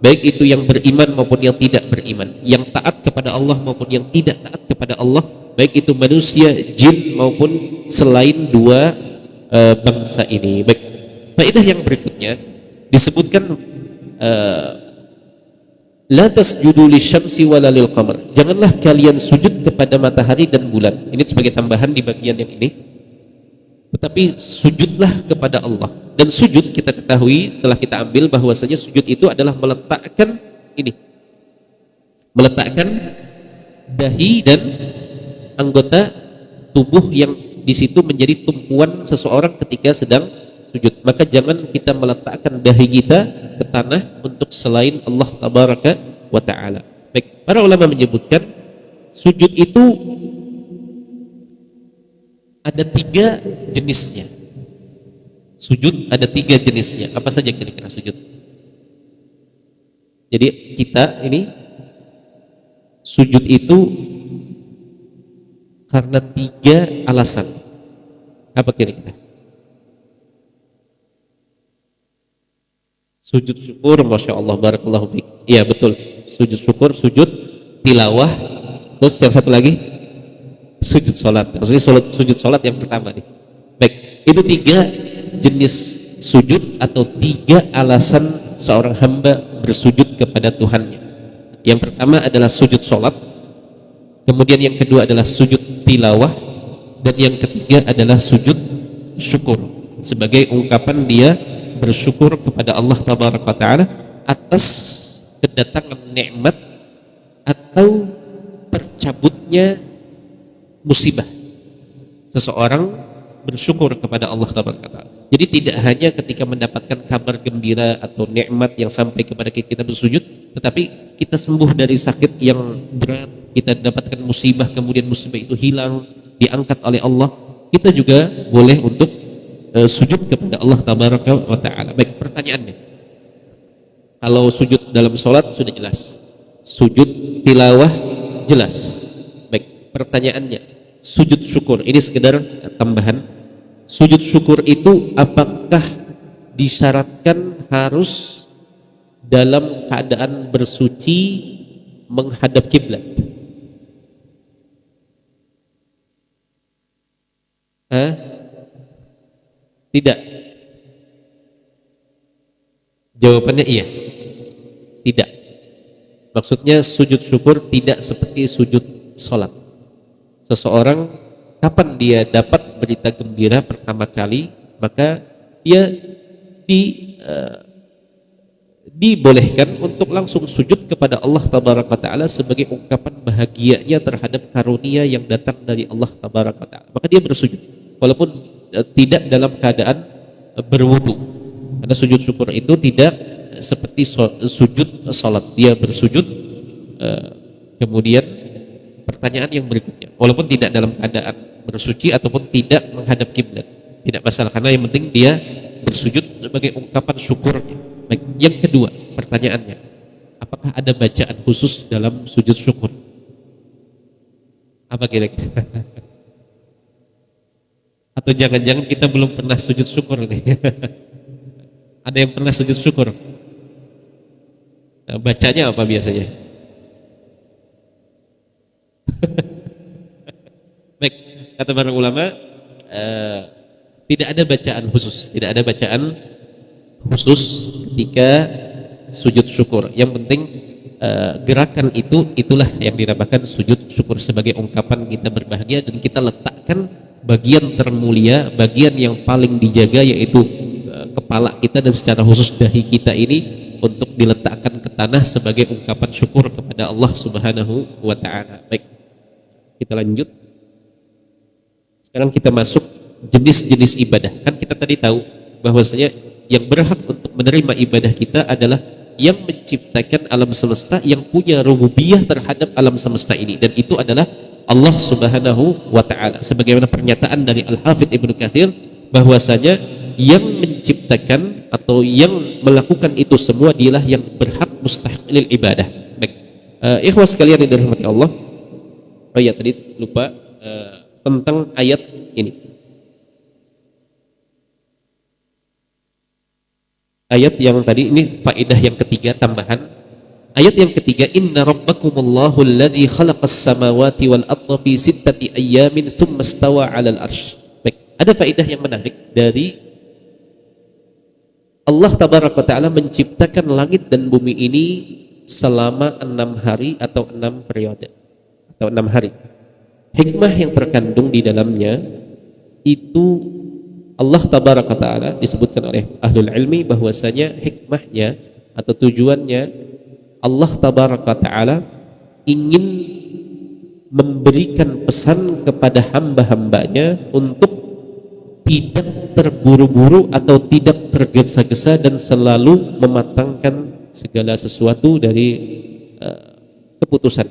baik itu yang beriman maupun yang tidak beriman, yang taat kepada Allah maupun yang tidak taat kepada Allah, baik itu manusia, jin maupun selain dua bangsa ini. Baik, faedah yang berikutnya disebutkan la tasjudu lisyamsi wala lil qamar, janganlah kalian sujud kepada matahari dan bulan. Ini sebagai tambahan di bagian yang ini, tetapi sujudlah kepada Allah. Dan sujud kita ketahui setelah kita ambil bahwasanya sujud itu adalah meletakkan ini, meletakkan dahi dan anggota tubuh yang di situ menjadi tumpuan seseorang ketika sedang sujud. Maka jangan kita meletakkan dahi kita ke tanah untuk selain Allah Tabaraka wa Ta'ala. Baik, para ulama menyebutkan sujud itu ada 3 jenisnya. Sujud ada 3 jenisnya. Apa saja kira-kira sujud? Jadi kita ini sujud itu karena 3 alasan. Apa kira-kira? Sujud syukur, Masya Allah, barakallahu fiik. Iya betul, sujud syukur, sujud tilawah, terus yang satu lagi sujud sholat. Maksudnya sujud sholat yang pertama nih. Baik, itu 3 jenis sujud atau 3 alasan seorang hamba bersujud kepada Tuhannya. Yang pertama adalah sujud sholat, kemudian yang kedua adalah sujud tilawah, Dan yang ketiga adalah sujud syukur, sebagai ungkapan dia bersyukur kepada Allah Tabaraka Ta'ala atas kedatangan nikmat atau tercabutnya musibah. Seseorang bersyukur kepada Allah Tabaraka Ta'ala. Jadi tidak hanya ketika mendapatkan kabar gembira atau nikmat yang sampai kepada kita bersujud, tetapi kita sembuh dari sakit yang berat, kita dapatkan musibah, kemudian musibah itu hilang, diangkat oleh Allah, kita juga boleh untuk sujud kepada Allah Tabaraka wa Ta'ala. Baik, pertanyaannya, kalau sujud dalam sholat sudah jelas, sujud tilawah jelas. Baik, pertanyaannya, sujud syukur, ini sekedar tambahan. Sujud syukur itu apakah disyaratkan harus dalam keadaan bersuci menghadap kiblat? Tidak. Jawabannya iya. Tidak. Maksudnya sujud syukur tidak seperti sujud sholat. Seseorang kapan dia dapat berita gembira pertama kali, maka dia dibolehkan untuk langsung sujud kepada Allah Tabaraka Ta'ala sebagai ungkapan bahagianya terhadap karunia yang datang dari Allah Tabaraka Ta'ala. Maka dia bersujud walaupun tidak dalam keadaan berwudu, karena sujud syukur itu tidak seperti sujud salat. Dia bersujud, kemudian pertanyaan yang berikutnya, walaupun tidak dalam keadaan bersuci ataupun tidak menghadap kiblat, tidak masalah, karena yang penting dia bersujud sebagai ungkapan syukurnya. Baik, yang kedua pertanyaannya, apakah ada bacaan khusus dalam sujud syukur? Apa kira-kira? Atau jangan-jangan kita belum pernah sujud syukur nih? Ada yang pernah sujud syukur? Bacanya apa biasanya? Baik, kata para ulama, tidak ada bacaan khusus, tidak ada bacaan khusus ketika sujud syukur. Yang penting gerakan itulah yang dinamakan sujud syukur, sebagai ungkapan kita berbahagia dan kita letakkan bagian termulia, bagian yang paling dijaga, yaitu kepala kita dan secara khusus dahi kita ini, untuk diletakkan ke tanah sebagai ungkapan syukur kepada Allah Subhanahu wa Ta'ala. Baik, kita lanjut. Sekarang kita masuk jenis-jenis ibadah. Kan kita tadi tahu bahwasanya yang berhak untuk menerima ibadah kita adalah yang menciptakan alam semesta, yang punya rububiyah terhadap alam semesta ini, dan itu adalah Allah Subhanahu wa Ta'ala. Sebagaimana pernyataan dari Al-Hafidh Ibnu Katsir bahwasanya yang menciptakan atau yang melakukan itu semua dialah yang berhak mustahil ibadah. Baik, ikhwas sekalian yang dirahmati Allah. Oh iya, tadi lupa tentang ayat ini. Ayat yang tadi ini faedah yang ketiga, tambahan. Ayat yang ketiga, inna rabbakumullahu alladzi khalaqas samawati wal arda fi sittati ayyamin tsumma istawa 'alal arsy. Baik, ada faedah yang menarik dari Allah Tabaraka Ta'ala menciptakan langit dan bumi ini selama 6 hari atau 6 periode atau 6 hari. Hikmah yang terkandung di dalamnya itu Allah Tabaraka Ta'ala disebutkan oleh ahlul ilmi bahwasanya hikmahnya atau tujuannya, Allah Tabaraka Ta'ala ingin memberikan pesan kepada hamba-hambanya untuk tidak terburu-buru atau tidak tergesa-gesa dan selalu mematangkan segala sesuatu dari keputusan.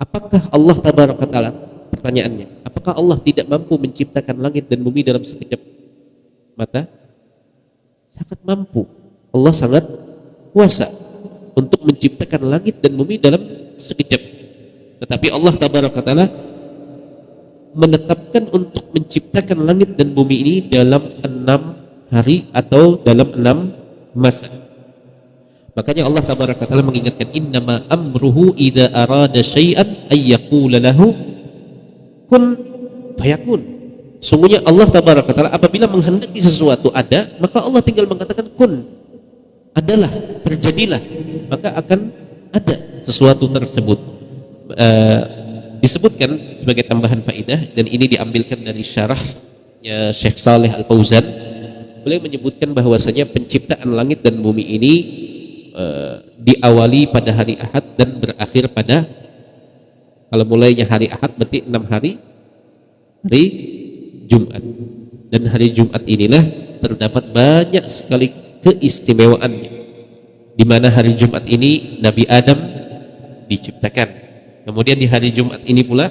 Apakah Allah Tabaraka Ta'ala, pertanyaannya, apakah Allah tidak mampu menciptakan langit dan bumi dalam sekejap mata? Sangat mampu. Allah sangat kuasa untuk menciptakan langit dan bumi dalam sekejap. Tetapi Allah Tabaraka Ta'ala menetapkan untuk menciptakan langit dan bumi ini dalam 6 hari atau dalam 6 masa. Makanya Allah Tabaraka Ta'ala mengingatkan, innama amruhu idza arada syai'an ay yaqula lahu kun fayakun. Sungguhnya Allah Tabaraka Ta'ala apabila menghendaki sesuatu ada, maka Allah tinggal mengatakan kun, adalah, terjadilah, maka akan ada sesuatu tersebut. Disebutkan sebagai tambahan faedah, dan ini diambilkan dari syarahnya Syekh Saleh Al-Fauzan. Beliau menyebutkan bahwasanya penciptaan langit dan bumi ini diawali pada hari Ahad dan berakhir pada, kalau mulainya hari Ahad berarti 6 hari Jumat, dan hari Jumat inilah terdapat banyak sekali keistimewaannya, di mana hari Jumat ini Nabi Adam diciptakan, kemudian di hari Jumat ini pula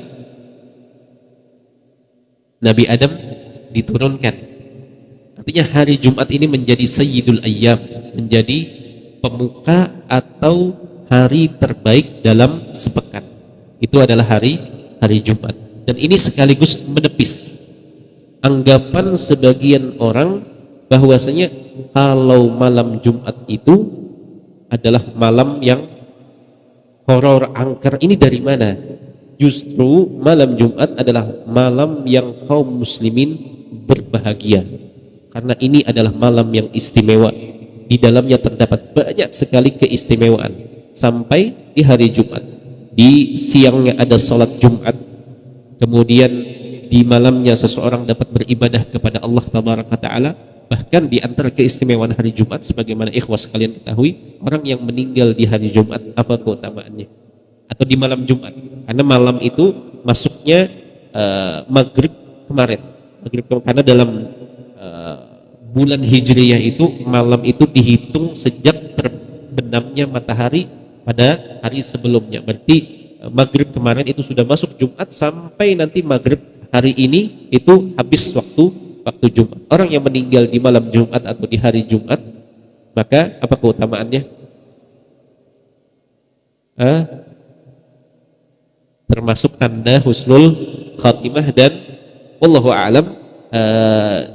Nabi Adam diturunkan. Artinya hari Jumat ini menjadi sayyidul ayyam, menjadi pemuka atau hari terbaik dalam sepekan. Itu adalah hari Jumat, dan ini sekaligus menepis anggapan sebagian orang bahwasanya kalau malam Jumat itu adalah malam yang horor angker. Ini dari mana? Justru malam Jumat adalah malam yang kaum muslimin berbahagia, karena ini adalah malam yang istimewa. Di dalamnya terdapat banyak sekali keistimewaan. Sampai di hari Jumat, di siangnya ada sholat Jumat, kemudian di malamnya seseorang dapat beribadah kepada Allah Tabaraka Ta'ala. Bahkan di antara keistimewaan hari Jumat, sebagaimana ikhwas kalian ketahui, orang yang meninggal di hari Jumat, apa keutamaannya? Atau di malam Jumat, karena malam itu masuknya maghrib kemarin, karena dalam bulan Hijriyah itu malam itu dihitung sejak terbenamnya matahari pada hari sebelumnya. Berarti maghrib kemarin itu sudah masuk Jumat, sampai nanti maghrib hari ini itu habis waktu Jumat. Orang yang meninggal di malam Jumat atau di hari Jumat, maka apa keutamaannya? Termasuk tanda husnul khatimah, dan wallahu a'lam,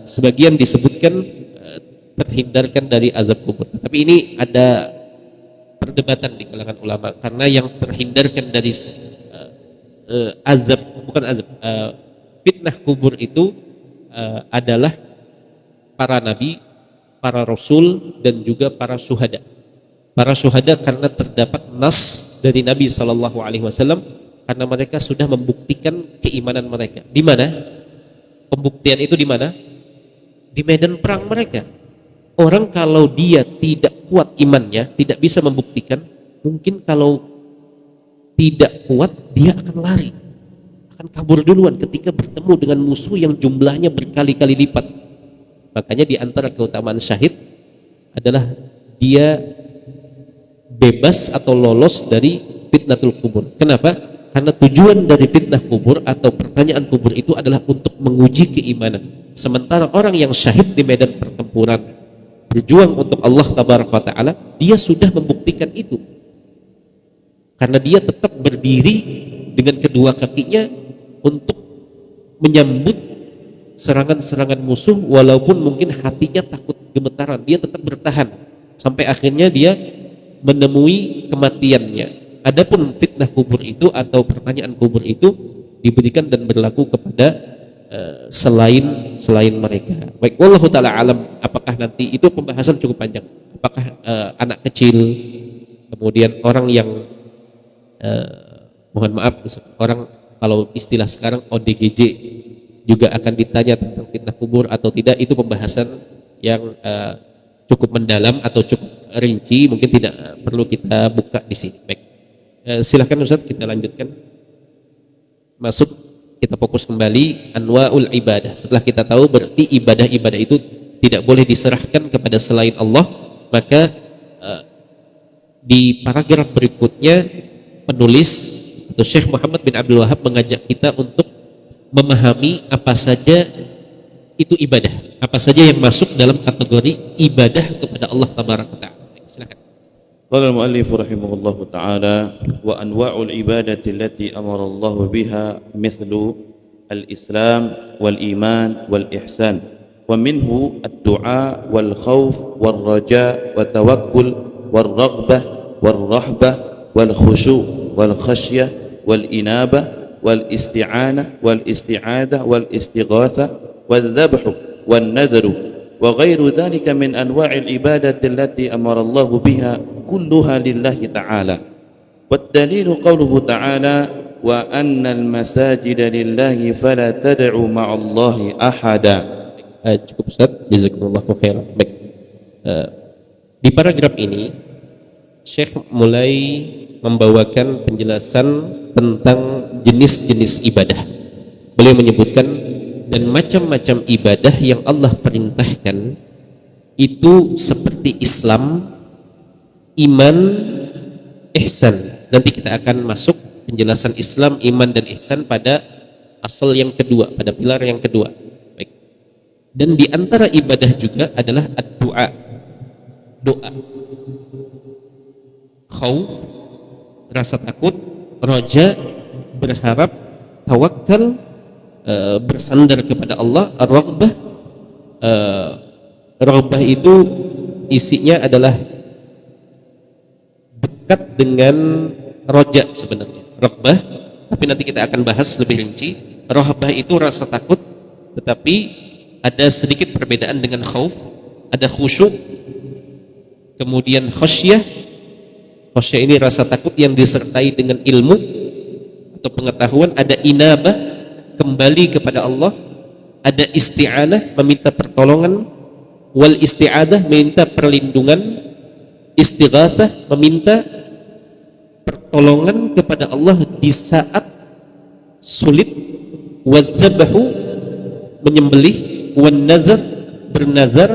sebagian disebutkan terhindarkan dari azab kubur. Tapi ini ada perdebatan di kalangan ulama, karena yang terhindarkan dari fitnah kubur itu adalah para nabi, para rasul, dan juga para syuhada. Para syuhada karena terdapat nas dari Nabi SAW, karena mereka sudah membuktikan keimanan mereka. Di mana pembuktian itu? Di mana? Di medan perang mereka. Orang kalau dia tidak kuat imannya, tidak bisa membuktikan, mungkin kalau tidak kuat dia akan lari, akan kabur duluan ketika bertemu dengan musuh yang jumlahnya berkali-kali lipat. Makanya di antara keutamaan syahid adalah dia bebas atau lolos dari fitnatul kubur. Kenapa? Karena tujuan dari fitnah kubur atau pertanyaan kubur itu adalah untuk menguji keimanan. Sementara orang yang syahid di medan pertempuran, berjuang untuk Allah Tabaraka wa Ta'ala, dia sudah membuktikan itu. Karena dia tetap berdiri dengan kedua kakinya untuk menyambut serangan-serangan musuh, walaupun mungkin hatinya takut gemetaran, dia tetap bertahan sampai akhirnya dia menemui kematiannya. Adapun fitnah kubur itu atau pertanyaan kubur itu diberikan dan berlaku kepada selain mereka. Baik, wallahu taala alam. Apakah nanti itu pembahasan cukup panjang? Apakah anak kecil, kemudian orang yang mohon maaf, orang kalau istilah sekarang ODGJ juga akan ditanya tentang fitnah kubur atau tidak? Itu pembahasan yang cukup mendalam atau cukup rinci, mungkin tidak perlu kita buka di sini. Baik. Silahkan Ustaz, kita lanjutkan. Masuk, kita fokus kembali anwa'ul ibadah. Setelah kita tahu berarti ibadah-ibadah itu tidak boleh diserahkan kepada selain Allah, maka di paragraf berikutnya penulis atau Syekh Muhammad bin Abdul Wahab mengajak kita untuk memahami apa saja itu ibadah, apa saja yang masuk dalam kategori ibadah kepada Allah Tabaraka Ta'ala. Silakan. قال المؤلف رحمه الله تعالى: وأنواع العبادة التي أمر الله بها مثل الإسلام والإيمان والإحسان، ومنه الدعاء والخوف والرجاء والتوكل والرغبة والرهبة والخشوع والخشية والإنابة والاستعانة والاستعاذة والاستغاثة والذبح والنذر وغير ذلك من أنواع العبادة التي أمر الله بها كلها لله تعالى. والدليل قوله تعالى: wa annal masajida lillahi fala tad'u ma'allahi ahada. Cukup Ustaz, jazakumullahu khairan. Baik. Di paragraf ini Syekh mulai membawakan penjelasan tentang jenis-jenis ibadah. Beliau menyebutkan dan macam-macam ibadah yang Allah perintahkan itu seperti Islam, iman, ihsan. Nanti kita akan masuk penjelasan Islam, iman dan ihsan pada asal yang kedua, pada pilar yang kedua. Baik. Dan di antara ibadah juga adalah ad-du'a, doa. Khauf, rasa takut, roja, berharap, tawakal, bersandar kepada Allah. Ar-raghbah, raghbah itu isinya adalah dekat dengan roja sebenarnya. Raghbah, tapi nanti kita akan bahas lebih rinci. Raghbah itu rasa takut, tetapi ada sedikit perbedaan dengan khauf. Ada khusyuk, kemudian khasyah. Khasyah ini rasa takut yang disertai dengan ilmu atau pengetahuan. Ada inabah, kembali kepada Allah. Ada isti'anah, meminta pertolongan. Wal isti'adah, meminta perlindungan. Istighatsah, meminta pertolongan kepada Allah di saat sulit. Wadzabahu, menyembelih. Wan nazar, bernazar,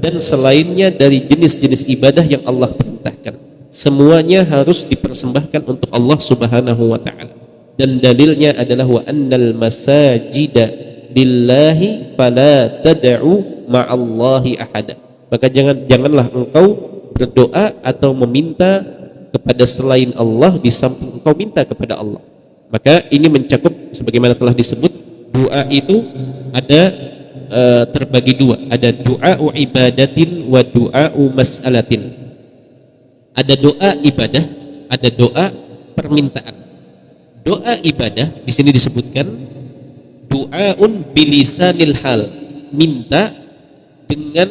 dan selainnya dari jenis-jenis ibadah yang Allah perintahkan. Semuanya harus dipersembahkan untuk Allah Subhanahu wa ta'ala. Dan dalilnya adalah wa annal masajida lillahi fala tad'u ma'allahi ahada. Maka janganlah engkau berdoa atau meminta kepada selain Allah di samping engkau minta kepada Allah. Maka ini mencakup sebagaimana telah disebut, doa itu ada terbagi dua. Ada doa ibadatin wa doa mas'alatin. Ada doa ibadah, ada doa permintaan. Doa ibadah di sini disebutkan doaun bilisanil hal, minta dengan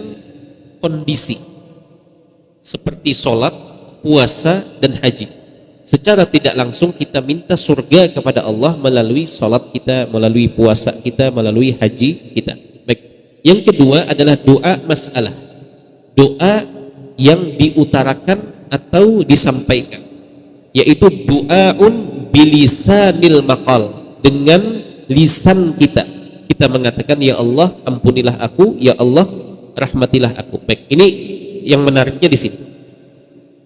kondisi seperti sholat, puasa, dan haji. Secara tidak langsung kita minta surga kepada Allah melalui sholat kita, melalui puasa kita, melalui haji kita. Baik. Yang kedua adalah doa masalah, doa yang diutarakan atau disampaikan, yaitu doaun bilisanil maqal, dengan lisan kita. Kita mengatakan, ya Allah ampunilah aku, ya Allah rahmatilah aku. Baik, ini yang menariknya di sini.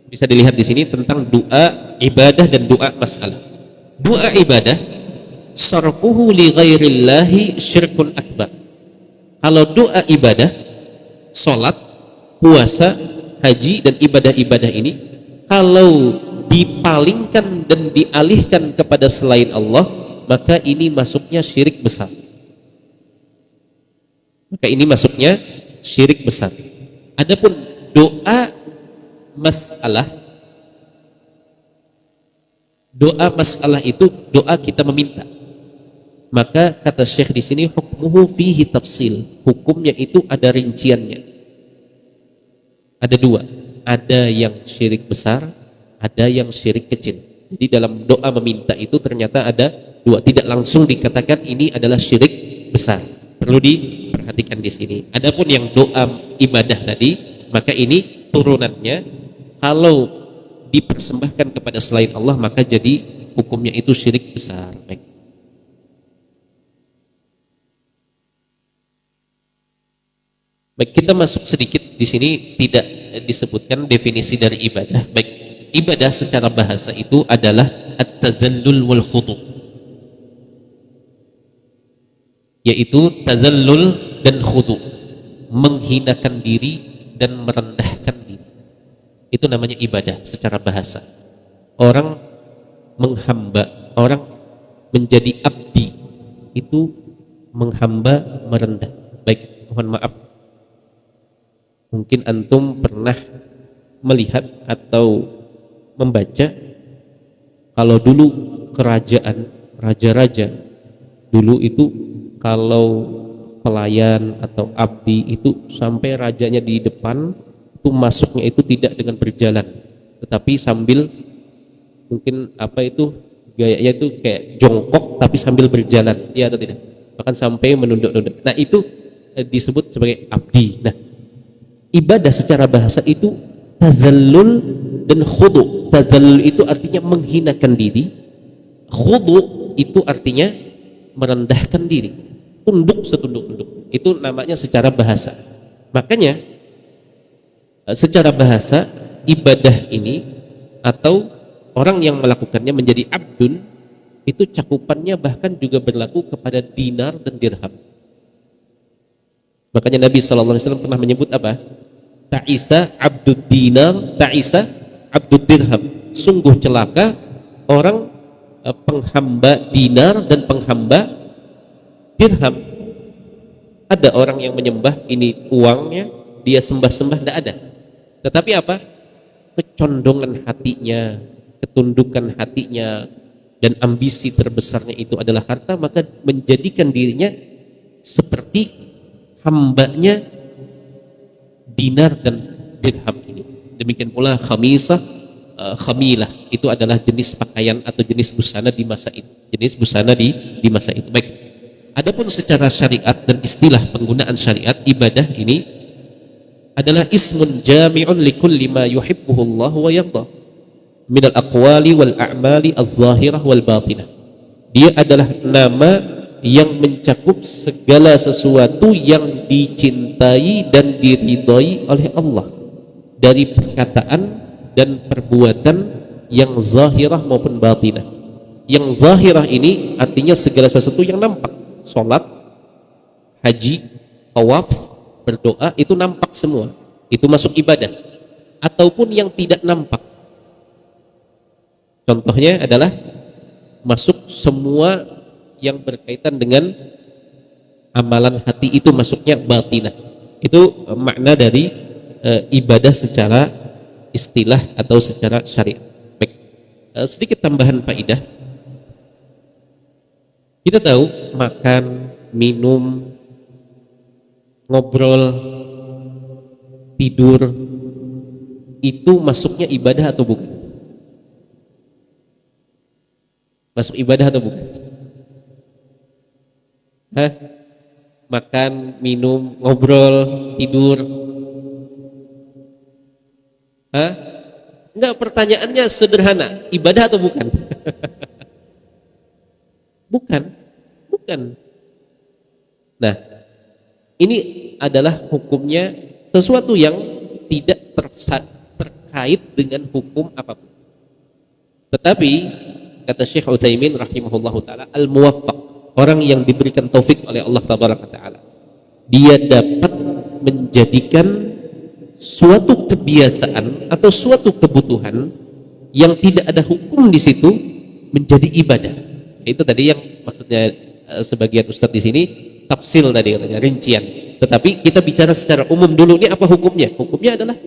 Bisa dilihat di sini tentang doa ibadah dan doa masalah. Doa ibadah sarfuhu li ghairillahi syirkun akbar. Kalau doa ibadah, salat, puasa, haji dan ibadah-ibadah ini kalau dipalingkan dan dialihkan kepada selain Allah, maka ini masuknya syirik besar. Maka ini masuknya syirik besar. Adapun doa masalah, doa masalah itu doa kita meminta. Maka kata Syekh di sini hukmuhu fihi tafsil, hukumnya itu ada rinciannya. Ada dua, ada yang syirik besar, ada yang syirik kecil. Jadi dalam doa meminta itu ternyata ada dua, tidak langsung dikatakan ini adalah syirik besar. Perlu diperhatikan di sini. Adapun yang doa ibadah tadi, maka ini turunannya kalau dipersembahkan kepada selain Allah maka jadi hukumnya itu syirik besar. Baik. Baik, kita masuk sedikit di sini, tidak disebutkan definisi dari ibadah. Baik, ibadah secara bahasa itu adalah at-tazallul wal khudu', yaitu tazallul dan khudu', menghinakan diri dan merendahkan diri. Itu namanya ibadah secara bahasa. Orang menghamba, orang menjadi abdi, itu menghamba, merendah. Baik, mohon maaf, mungkin antum pernah melihat atau membaca kalau dulu kerajaan, raja-raja dulu itu kalau pelayan atau abdi itu sampai rajanya di depan, itu masuknya itu tidak dengan berjalan, tetapi sambil mungkin apa itu gayanya itu kayak jongkok tapi sambil berjalan, ya atau tidak? Bahkan sampai menunduk-nunduk. Nah itu disebut sebagai abdi. Nah, ibadah secara bahasa itu tazallul dan khudu'. Tazallul itu artinya menghinakan diri, khudu' itu artinya merendahkan diri, tunduk setunduk-tunduk. Itu namanya secara bahasa. Makanya secara bahasa ibadah ini atau orang yang melakukannya menjadi abdun, itu cakupannya bahkan juga berlaku kepada dinar dan dirham. Makanya Nabi SAW pernah menyebut apa? Ta'isa abdud dinar, ta'isa abdud dirham. Sungguh celaka orang penghamba dinar dan penghamba dirham. Ada orang yang menyembah ini uangnya, dia sembah-sembah, tidak ada. Tetapi apa? Kecondongan hatinya, ketundukan hatinya, dan ambisi terbesarnya itu adalah harta, maka menjadikan dirinya seperti hambanya dinar dan dirham ini. Demikian pula khamisah, khamilah, itu adalah jenis pakaian atau jenis busana di masa itu. Jenis busana di masa itu. Baik. Adapun secara syariat dan istilah penggunaan syariat, ibadah ini adalah ismun jami'un likulli ma yuhibbuhu Allah wa yardah minal aqwali wal a'mali az-zahirah wal batinah. Dia adalah nama yang mencakup segala sesuatu yang dicintai dan diridhai oleh Allah dari perkataan dan perbuatan yang zahirah maupun batinah. Yang zahirah ini artinya segala sesuatu yang nampak. Salat, haji, tawaf, berdoa, itu nampak semua. Itu masuk ibadah. Ataupun yang tidak nampak. Contohnya adalah masuk semua yang berkaitan dengan amalan hati, itu masuknya batinah. Itu makna dari ibadah secara istilah atau secara syariat. Baik. Sedikit tambahan faidah. Kita tahu makan, minum, ngobrol, tidur itu masuknya ibadah atau bukan? Masuk ibadah atau bukan? Hah? Makan, minum, ngobrol, tidur. Hah? Enggak, pertanyaannya sederhana. Ibadah atau bukan? Bukan. Nah, ini adalah hukumnya sesuatu yang tidak terkait dengan hukum apapun. Tetapi kata Syekh Utsaimin rahimahullahu taala, al-muwaffaq, orang yang diberikan taufik oleh Allah tabaraka taala, dia dapat menjadikan suatu kebiasaan atau suatu kebutuhan yang tidak ada hukum di situ menjadi ibadah. Itu tadi yang maksudnya sebagian ustadz di sini tafsil tadi katanya, rincian. Tetapi kita bicara secara umum dulu, ini apa hukumnya? Hukumnya adalah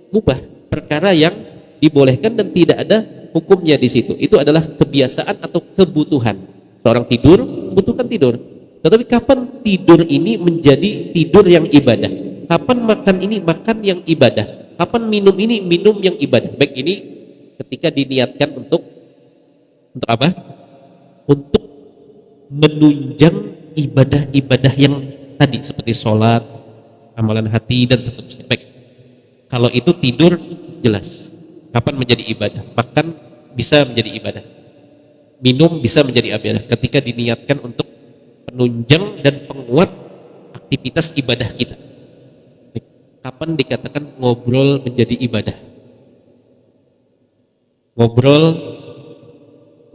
mubah, perkara yang dibolehkan dan tidak ada hukumnya di situ. Itu adalah kebiasaan atau kebutuhan. Seorang tidur membutuhkan tidur. Tetapi kapan tidur ini menjadi tidur yang ibadah? Kapan makan ini makan yang ibadah? Kapan minum ini minum yang ibadah? Baik, ini ketika diniatkan untuk apa? Untuk menunjang ibadah-ibadah yang tadi seperti sholat, amalan hati dan seterusnya. Baik. Kalau itu tidur jelas kapan menjadi ibadah, makan bisa menjadi ibadah, minum bisa menjadi ibadah ketika diniatkan untuk penunjang dan penguat aktivitas ibadah kita. Baik. Kapan dikatakan ngobrol menjadi ibadah? Ngobrol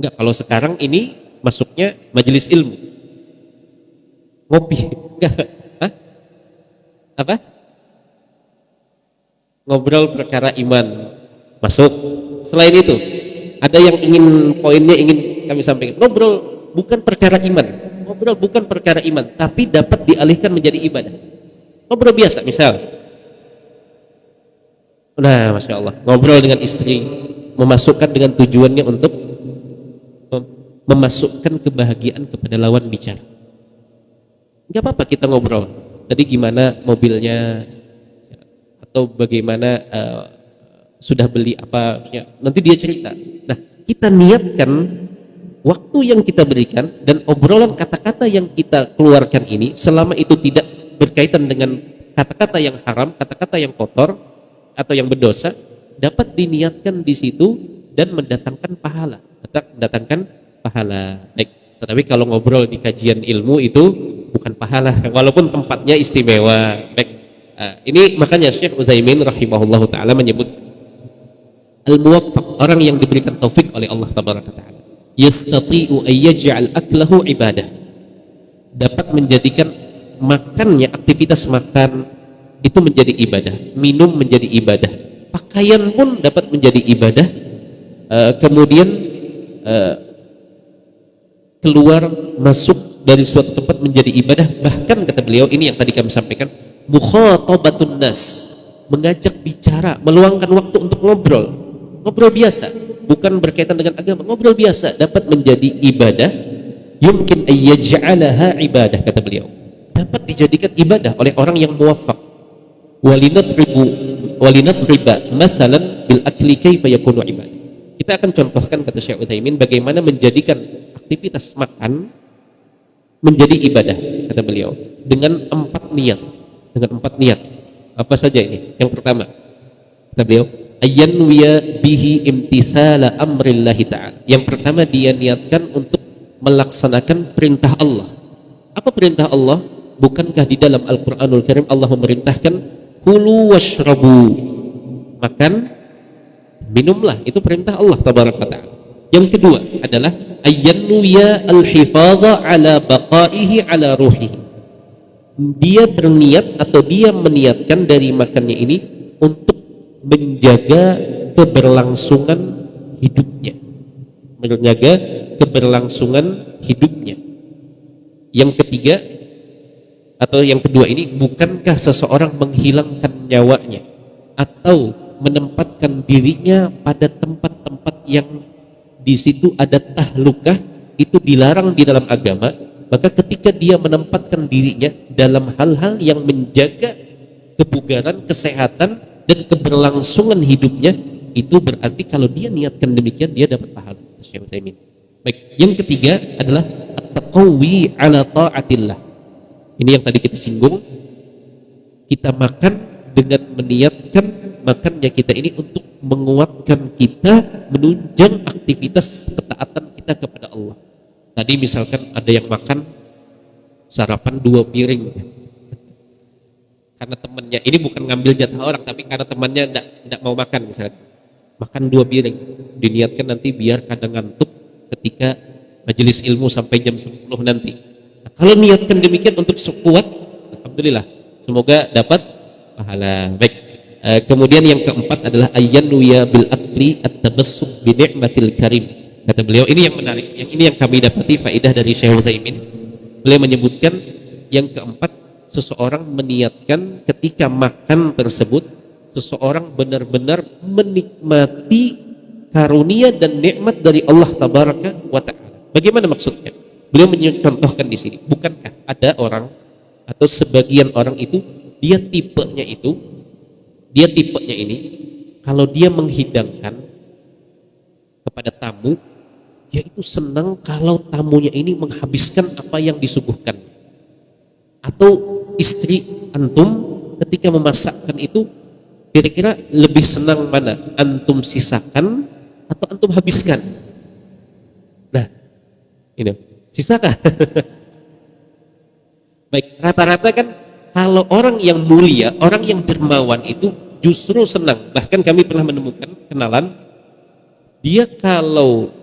enggak, kalau sekarang ini masuknya majelis ilmu. Ngopi enggak? Hah? Apa? Ngobrol perkara iman masuk. Selain itu ada yang ingin poinnya ingin kami sampaikan. Ngobrol bukan perkara iman. Ngobrol bukan perkara iman, tapi dapat dialihkan menjadi ibadah. Ngobrol biasa misal. Nah, Masya Allah, ngobrol dengan istri, memasukkan dengan tujuannya untuk memasukkan kebahagiaan kepada lawan bicara. Enggak apa-apa kita ngobrol. Tadi gimana mobilnya, atau bagaimana sudah beli apa, ya, nanti dia cerita. Nah, kita niatkan waktu yang kita berikan dan obrolan kata-kata yang kita keluarkan ini, selama itu tidak berkaitan dengan kata-kata yang haram, kata-kata yang kotor atau yang berdosa, dapat diniatkan di situ dan mendatangkan pahala. Mendatangkan pahala. Baik. Tetapi kalau ngobrol di kajian ilmu itu bukan pahala, walaupun tempatnya istimewa. Baik. Ini makanya Syekh Utsaimin rahimahullahu taala menyebut al-muwaffaq, orang yang diberikan taufik oleh Allah tabaraka taala, yastati'u ay yaj'al aklahu ibadah, dapat menjadikan makannya, aktivitas makan itu menjadi ibadah, minum menjadi ibadah, pakaian pun dapat menjadi ibadah, kemudian keluar masuk dari suatu tempat menjadi ibadah. Bahkan kata beliau, ini yang tadi kami sampaikan, mukhatabatun nas, mengajak bicara, meluangkan waktu untuk ngobrol biasa, bukan berkaitan dengan agama, ngobrol biasa dapat menjadi ibadah. Yumkin ayyaj'alaha ibadah, kata beliau, dapat dijadikan ibadah oleh orang yang muwaffaq. Walinadriba masalan bil akli kaifa yakunu ibadah. Kita akan contohkan, kata Syekh Utsaimin, bagaimana menjadikan aktivitas makan menjadi ibadah, kata beliau, dengan 4 niat. Dengan 4 niat. Apa saja ini? Yang pertama, kata beliau, ayyanwiya bihi imtithala amrillahi ta'ala. Yang pertama, dia niatkan untuk melaksanakan perintah Allah. Apa perintah Allah? Bukankah di dalam Al-Qur'anul Karim Allah memerintahkan kulu washrabu, makan, minumlah, itu perintah Allah tabaraka ta'ala. Yang kedua adalah ayyanwiya al-hifadha ala baqaihi ala ruhihi. Dia berniat atau dia meniatkan dari makannya ini untuk menjaga keberlangsungan hidupnya, menjaga keberlangsungan hidupnya. Yang ketiga atau yang kedua ini, bukankah seseorang menghilangkan nyawanya atau menempatkan dirinya pada tempat-tempat yang di situ ada tahlukah, itu dilarang di dalam agama. Maka ketika dia menempatkan dirinya dalam hal-hal yang menjaga kebugaran, kesehatan dan keberlangsungan hidupnya, itu berarti kalau dia niatkan demikian, dia dapat pahala. Baik, yang ketiga adalah at-taqawi ala ta'atillah. Ini yang tadi kita singgung, kita makan dengan meniatkan makannya kita ini untuk menguatkan kita menunjang aktivitas ketaatan kita kepada Allah. Tadi misalkan ada yang makan sarapan 2 piring karena temannya, ini bukan ngambil jatah orang, tapi karena temannya tidak mau makan, misalkan makan 2 piring, diniatkan nanti biar kadang ngantuk ketika majelis ilmu sampai jam 10 nanti. Nah, kalau niatkan demikian untuk sekuat, alhamdulillah, semoga dapat pahala. Baik. Kemudian yang keempat adalah ayyanwiya bil akli at-tabassum bi ni'matil karim. Kata beliau, ini yang menarik, ini yang kami dapati faedah dari Syekh Utsaimin. Beliau menyebutkan yang keempat, seseorang meniatkan ketika makan tersebut, seseorang benar-benar menikmati karunia dan nikmat dari Allah tabaraka wa ta'ala. Bagaimana maksudnya? Beliau mencontohkan di sini, bukankah ada orang atau sebagian orang itu, dia tipenya ini, kalau dia menghidangkan kepada tamu, dia itu senang kalau tamunya ini menghabiskan apa yang disuguhkan. Atau istri antum ketika memasakkan itu, kira-kira lebih senang mana? Antum sisakan atau antum habiskan? Nah, ini sisakan. Baik, rata-rata kan kalau orang yang mulia, orang yang dermawan itu justru senang. Bahkan kami pernah menemukan kenalan, dia kalau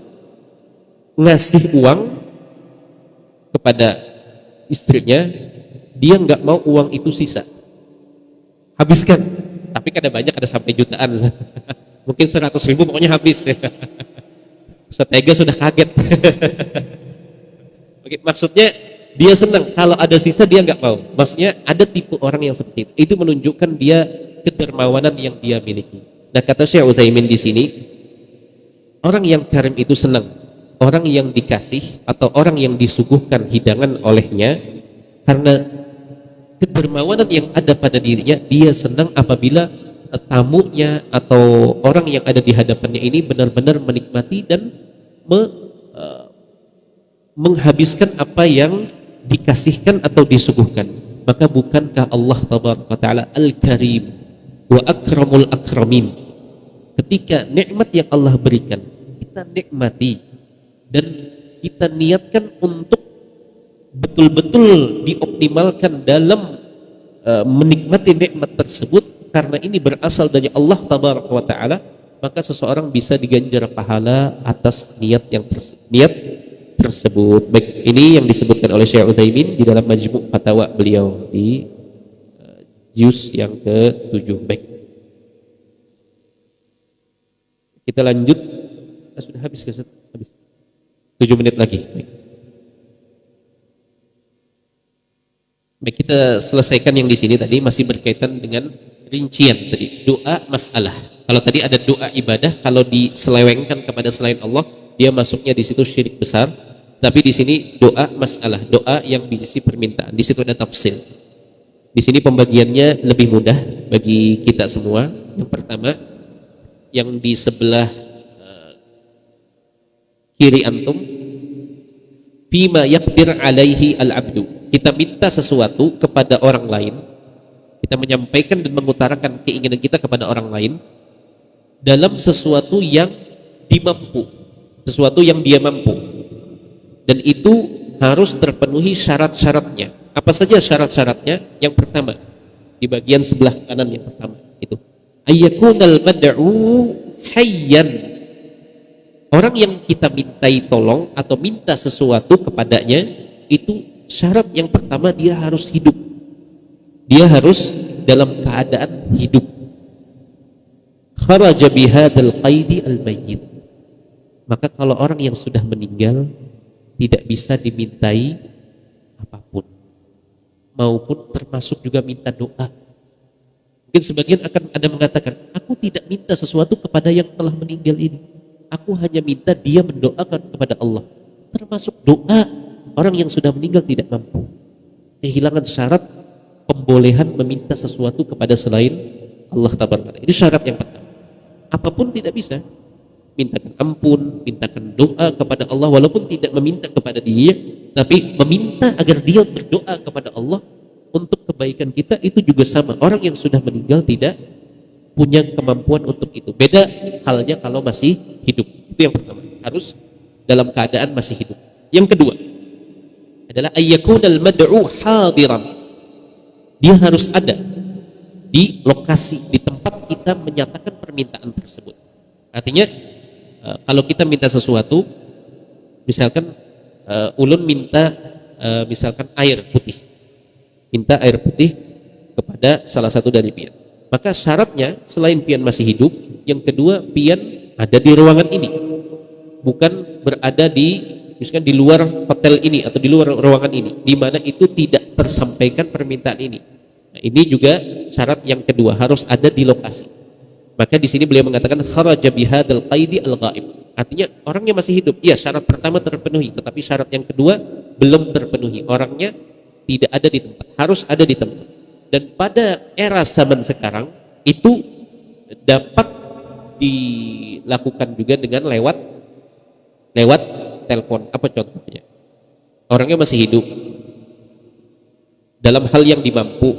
ngasih uang kepada istrinya, dia nggak mau uang itu sisa, habiskan. Tapi kan ada banyak, ada sampai jutaan. Mungkin 100.000 pokoknya habis. Setega sudah kaget. Oke, maksudnya dia senang kalau ada sisa, dia nggak mau. Maksudnya ada tipe orang yang seperti itu. Itu menunjukkan dia kedermawanan yang dia miliki. Nah, kata Syekh Utsaimin di sini, orang yang karim itu senang, orang yang dikasih atau orang yang disuguhkan hidangan olehnya, karena kedermawanan yang ada pada dirinya, dia senang apabila tamunya atau orang yang ada di hadapannya ini benar-benar menikmati dan menghabiskan apa yang dikasihkan atau disuguhkan, maka bukankah Allah tabaraka wa taala al-karim wa akramul akramin? Ketika nikmat yang Allah berikan kita nikmati dan kita niatkan untuk betul-betul dioptimalkan dalam menikmati nikmat tersebut, karena ini berasal dari Allah tabaraka wa taala, maka seseorang bisa diganjar pahala atas niat tersebut. Baik, ini yang disebutkan oleh Syekh Utsaimin di dalam Majmu' Fatawa beliau di juz yang ke-7. Baik, kita lanjut. Sudah habis ke habis 7 menit lagi. Baik, kita selesaikan yang di sini tadi, masih berkaitan dengan rincian tadi, doa masalah. Kalau tadi ada doa ibadah, kalau diselewengkan kepada selain Allah, dia masuknya di situ syirik besar. Tapi di sini doa masalah, doa yang berisi permintaan. Di situ ada tafsir. Di sini pembagiannya lebih mudah bagi kita semua. Yang pertama, yang di sebelah kiri antum, fima yaqdir alaihi al-abdu. Kita minta sesuatu kepada orang lain, kita menyampaikan dan mengutarakan keinginan kita kepada orang lain dalam sesuatu yang dimampu, sesuatu yang dia mampu, dan itu harus terpenuhi syarat-syaratnya. Apa saja syarat-syaratnya? Yang pertama, di bagian sebelah kanan yang pertama itu, ayyakunal mad'u hayyan. Orang yang kita mintai tolong atau minta sesuatu kepadanya, itu syarat yang pertama dia harus hidup. Dia harus dalam keadaan hidup. Kharaja bihadzal qaidi al-mayyit. Maka kalau orang yang sudah meninggal tidak bisa dimintai apapun, maupun termasuk juga minta doa. Mungkin sebagian akan ada mengatakan, aku tidak minta sesuatu kepada yang telah meninggal ini, aku hanya minta dia mendoakan kepada Allah. Termasuk doa, orang yang sudah meninggal tidak mampu, kehilangan syarat pembolehan meminta sesuatu kepada selain Allah tabaraka. Itu syarat yang pertama. Apapun tidak bisa, mintakan ampun, mintakan doa kepada Allah, walaupun tidak meminta kepada dia, tapi meminta agar dia berdoa kepada Allah untuk kebaikan kita, itu juga sama. Orang yang sudah meninggal tidak punya kemampuan untuk itu. Beda halnya kalau masih hidup. Itu yang pertama, harus dalam keadaan masih hidup. Yang kedua adalah ayyakunal mad'u hadiran. Dia harus ada di lokasi, di tempat kita menyatakan permintaan tersebut. Artinya kalau kita minta sesuatu, misalkan ulun minta misalkan air putih, minta air putih kepada salah satu dari pian, maka syaratnya selain pian masih hidup, yang kedua pian ada di ruangan ini, bukan berada di misalkan di luar hotel ini atau di luar ruangan ini, di mana itu tidak tersampaikan permintaan ini. Nah, ini juga syarat yang kedua, harus ada di lokasi. Maka di sini beliau mengatakan kharaja bihadzal qaidi al-ghaib. Artinya orangnya masih hidup. Iya, syarat pertama terpenuhi, tetapi syarat yang kedua belum terpenuhi. Orangnya tidak ada di tempat, harus ada di tempat. Dan pada era zaman sekarang itu dapat dilakukan juga dengan lewat telepon. Apa contohnya? Orangnya masih hidup, dalam hal yang dimampu,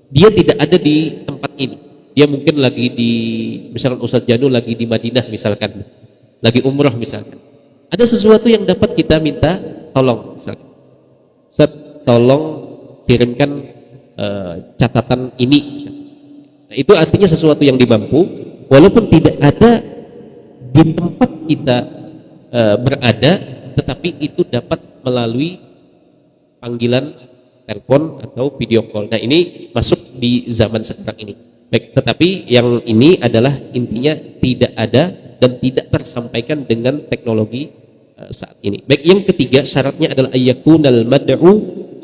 dia tidak ada di tempat ini. Dia mungkin lagi di, misalkan Ustadz Janu lagi di Madinah misalkan, lagi umrah misalkan. Ada sesuatu yang dapat kita minta tolong, misalkan, Ustadz tolong kirimkan catatan ini. Nah, itu artinya sesuatu yang dimampu, walaupun tidak ada di tempat kita berada, tetapi itu dapat melalui panggilan telepon atau video call. Nah, ini masuk di zaman sekarang ini. Baik, tetapi yang ini adalah intinya tidak ada dan tidak tersampaikan dengan teknologi saat ini. Baik, yang ketiga syaratnya adalah ayyakunal mad'u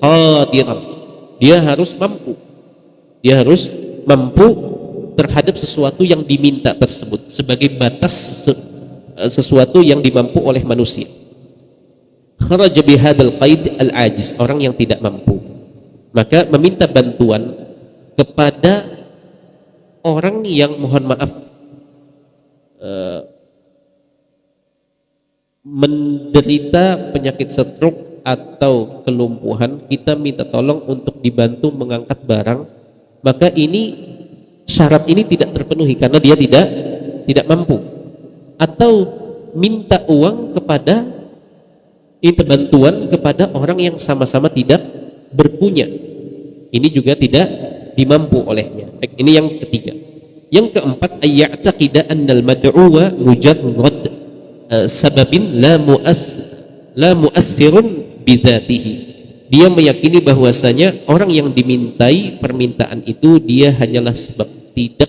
qadiran. Dia harus mampu. Dia harus mampu terhadap sesuatu yang diminta tersebut sebagai batas sesuatu yang dimampu oleh manusia. Kharaja bihadzal qaid al-ajiz, orang yang tidak mampu. Maka meminta bantuan kepada orang yang mohon maaf menderita penyakit stroke atau kelumpuhan, kita minta tolong untuk dibantu mengangkat barang, maka ini syarat ini tidak terpenuhi karena dia tidak mampu. Atau minta uang kepada bantuan kepada orang yang sama-sama tidak berpunya, ini juga tidak dimampu olehnya. Baik, ini yang ketiga. Yang keempat, ayya'taqida annal mad'uwa mujarrad sababin la mu'assirun bidzatihi. Dia meyakini bahwasanya orang yang dimintai permintaan itu dia hanyalah sebab, tidak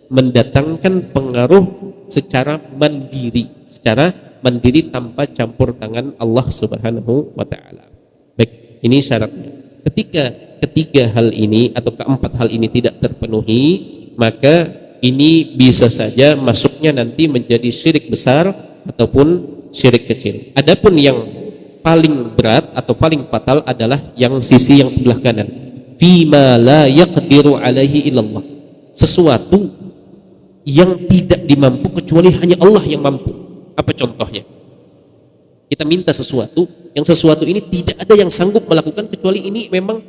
mendatangkan pengaruh secara mandiri tanpa campur tangan Allah Subhanahu wa taala. Baik, ini syaratnya. Ketika ketiga hal ini atau keempat hal ini tidak terpenuhi, maka ini bisa saja masuknya nanti menjadi syirik besar ataupun syirik kecil. Adapun yang paling berat atau paling fatal adalah yang sisi yang sebelah kanan. Fima la yaqdiru alaihi illallah. Sesuatu yang tidak dimampu kecuali hanya Allah yang mampu. Apa contohnya? Kita minta sesuatu, yang sesuatu ini tidak ada yang sanggup melakukan kecuali ini memang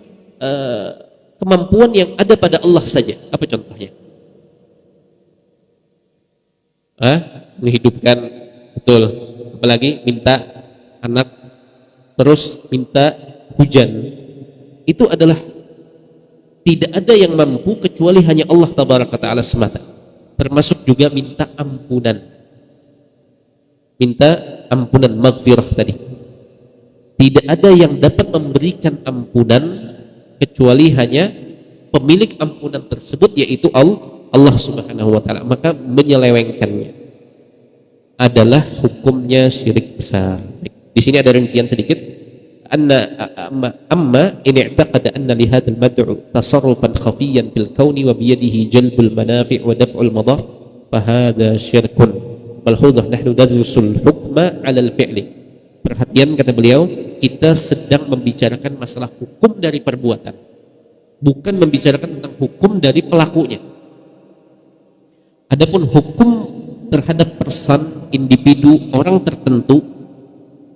kemampuan yang ada pada Allah saja. Apa contohnya? Menghidupkan, betul. Apalagi minta anak, terus minta hujan. Itu adalah tidak ada yang mampu kecuali hanya Allah Tabaraka Ta'ala semata. Termasuk juga minta ampunan. Minta ampunan, maghfirah tadi. Tidak ada yang dapat memberikan ampunan kecuali hanya pemilik ampunan tersebut, yaitu Allah Subhanahu wa taala. Maka menyelewengkannya adalah hukumnya syirik besar. Di sini ada rincian sedikit. Amma in i'taqada anna li hadzal mad'u tasarrufan khafiyan fil kauni wa bi yadihi jalbul manafi' wa daf'ul madar fa hadza syirkun. Malhuzah nahnu nadrusul hukma 'ala al-fi'li. Perhatian, kata beliau, kita sedang membicarakan masalah hukum dari perbuatan, bukan membicarakan tentang hukum dari pelakunya. Adapun hukum terhadap person, individu, orang tertentu,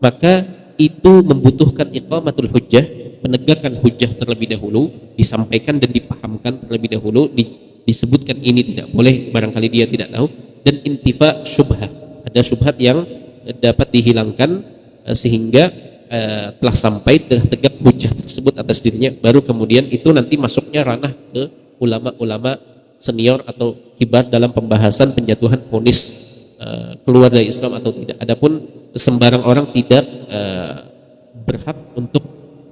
maka itu membutuhkan iqamatul hujjah, penegakan hujjah terlebih dahulu, disampaikan dan dipahamkan terlebih dahulu, disebutkan ini tidak boleh, barangkali dia tidak tahu, dan intifa syubhat, ada syubhat yang dapat dihilangkan sehingga telah sampai, telah tegak hujjah tersebut atas dirinya, baru kemudian itu nanti masuknya ranah ke ulama-ulama senior atau kibar dalam pembahasan penjatuhan vonis keluar dari Islam atau tidak. Adapun sembarang orang tidak berhak untuk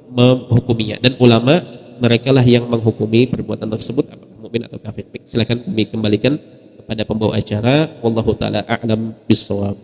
menghukuminya, dan ulama mereka lah yang menghukumi perbuatan tersebut apakah mukmin atau kafir. Silakan kami kembalikan kepada pembawa acara. Wallahu taala a'lam bishawab.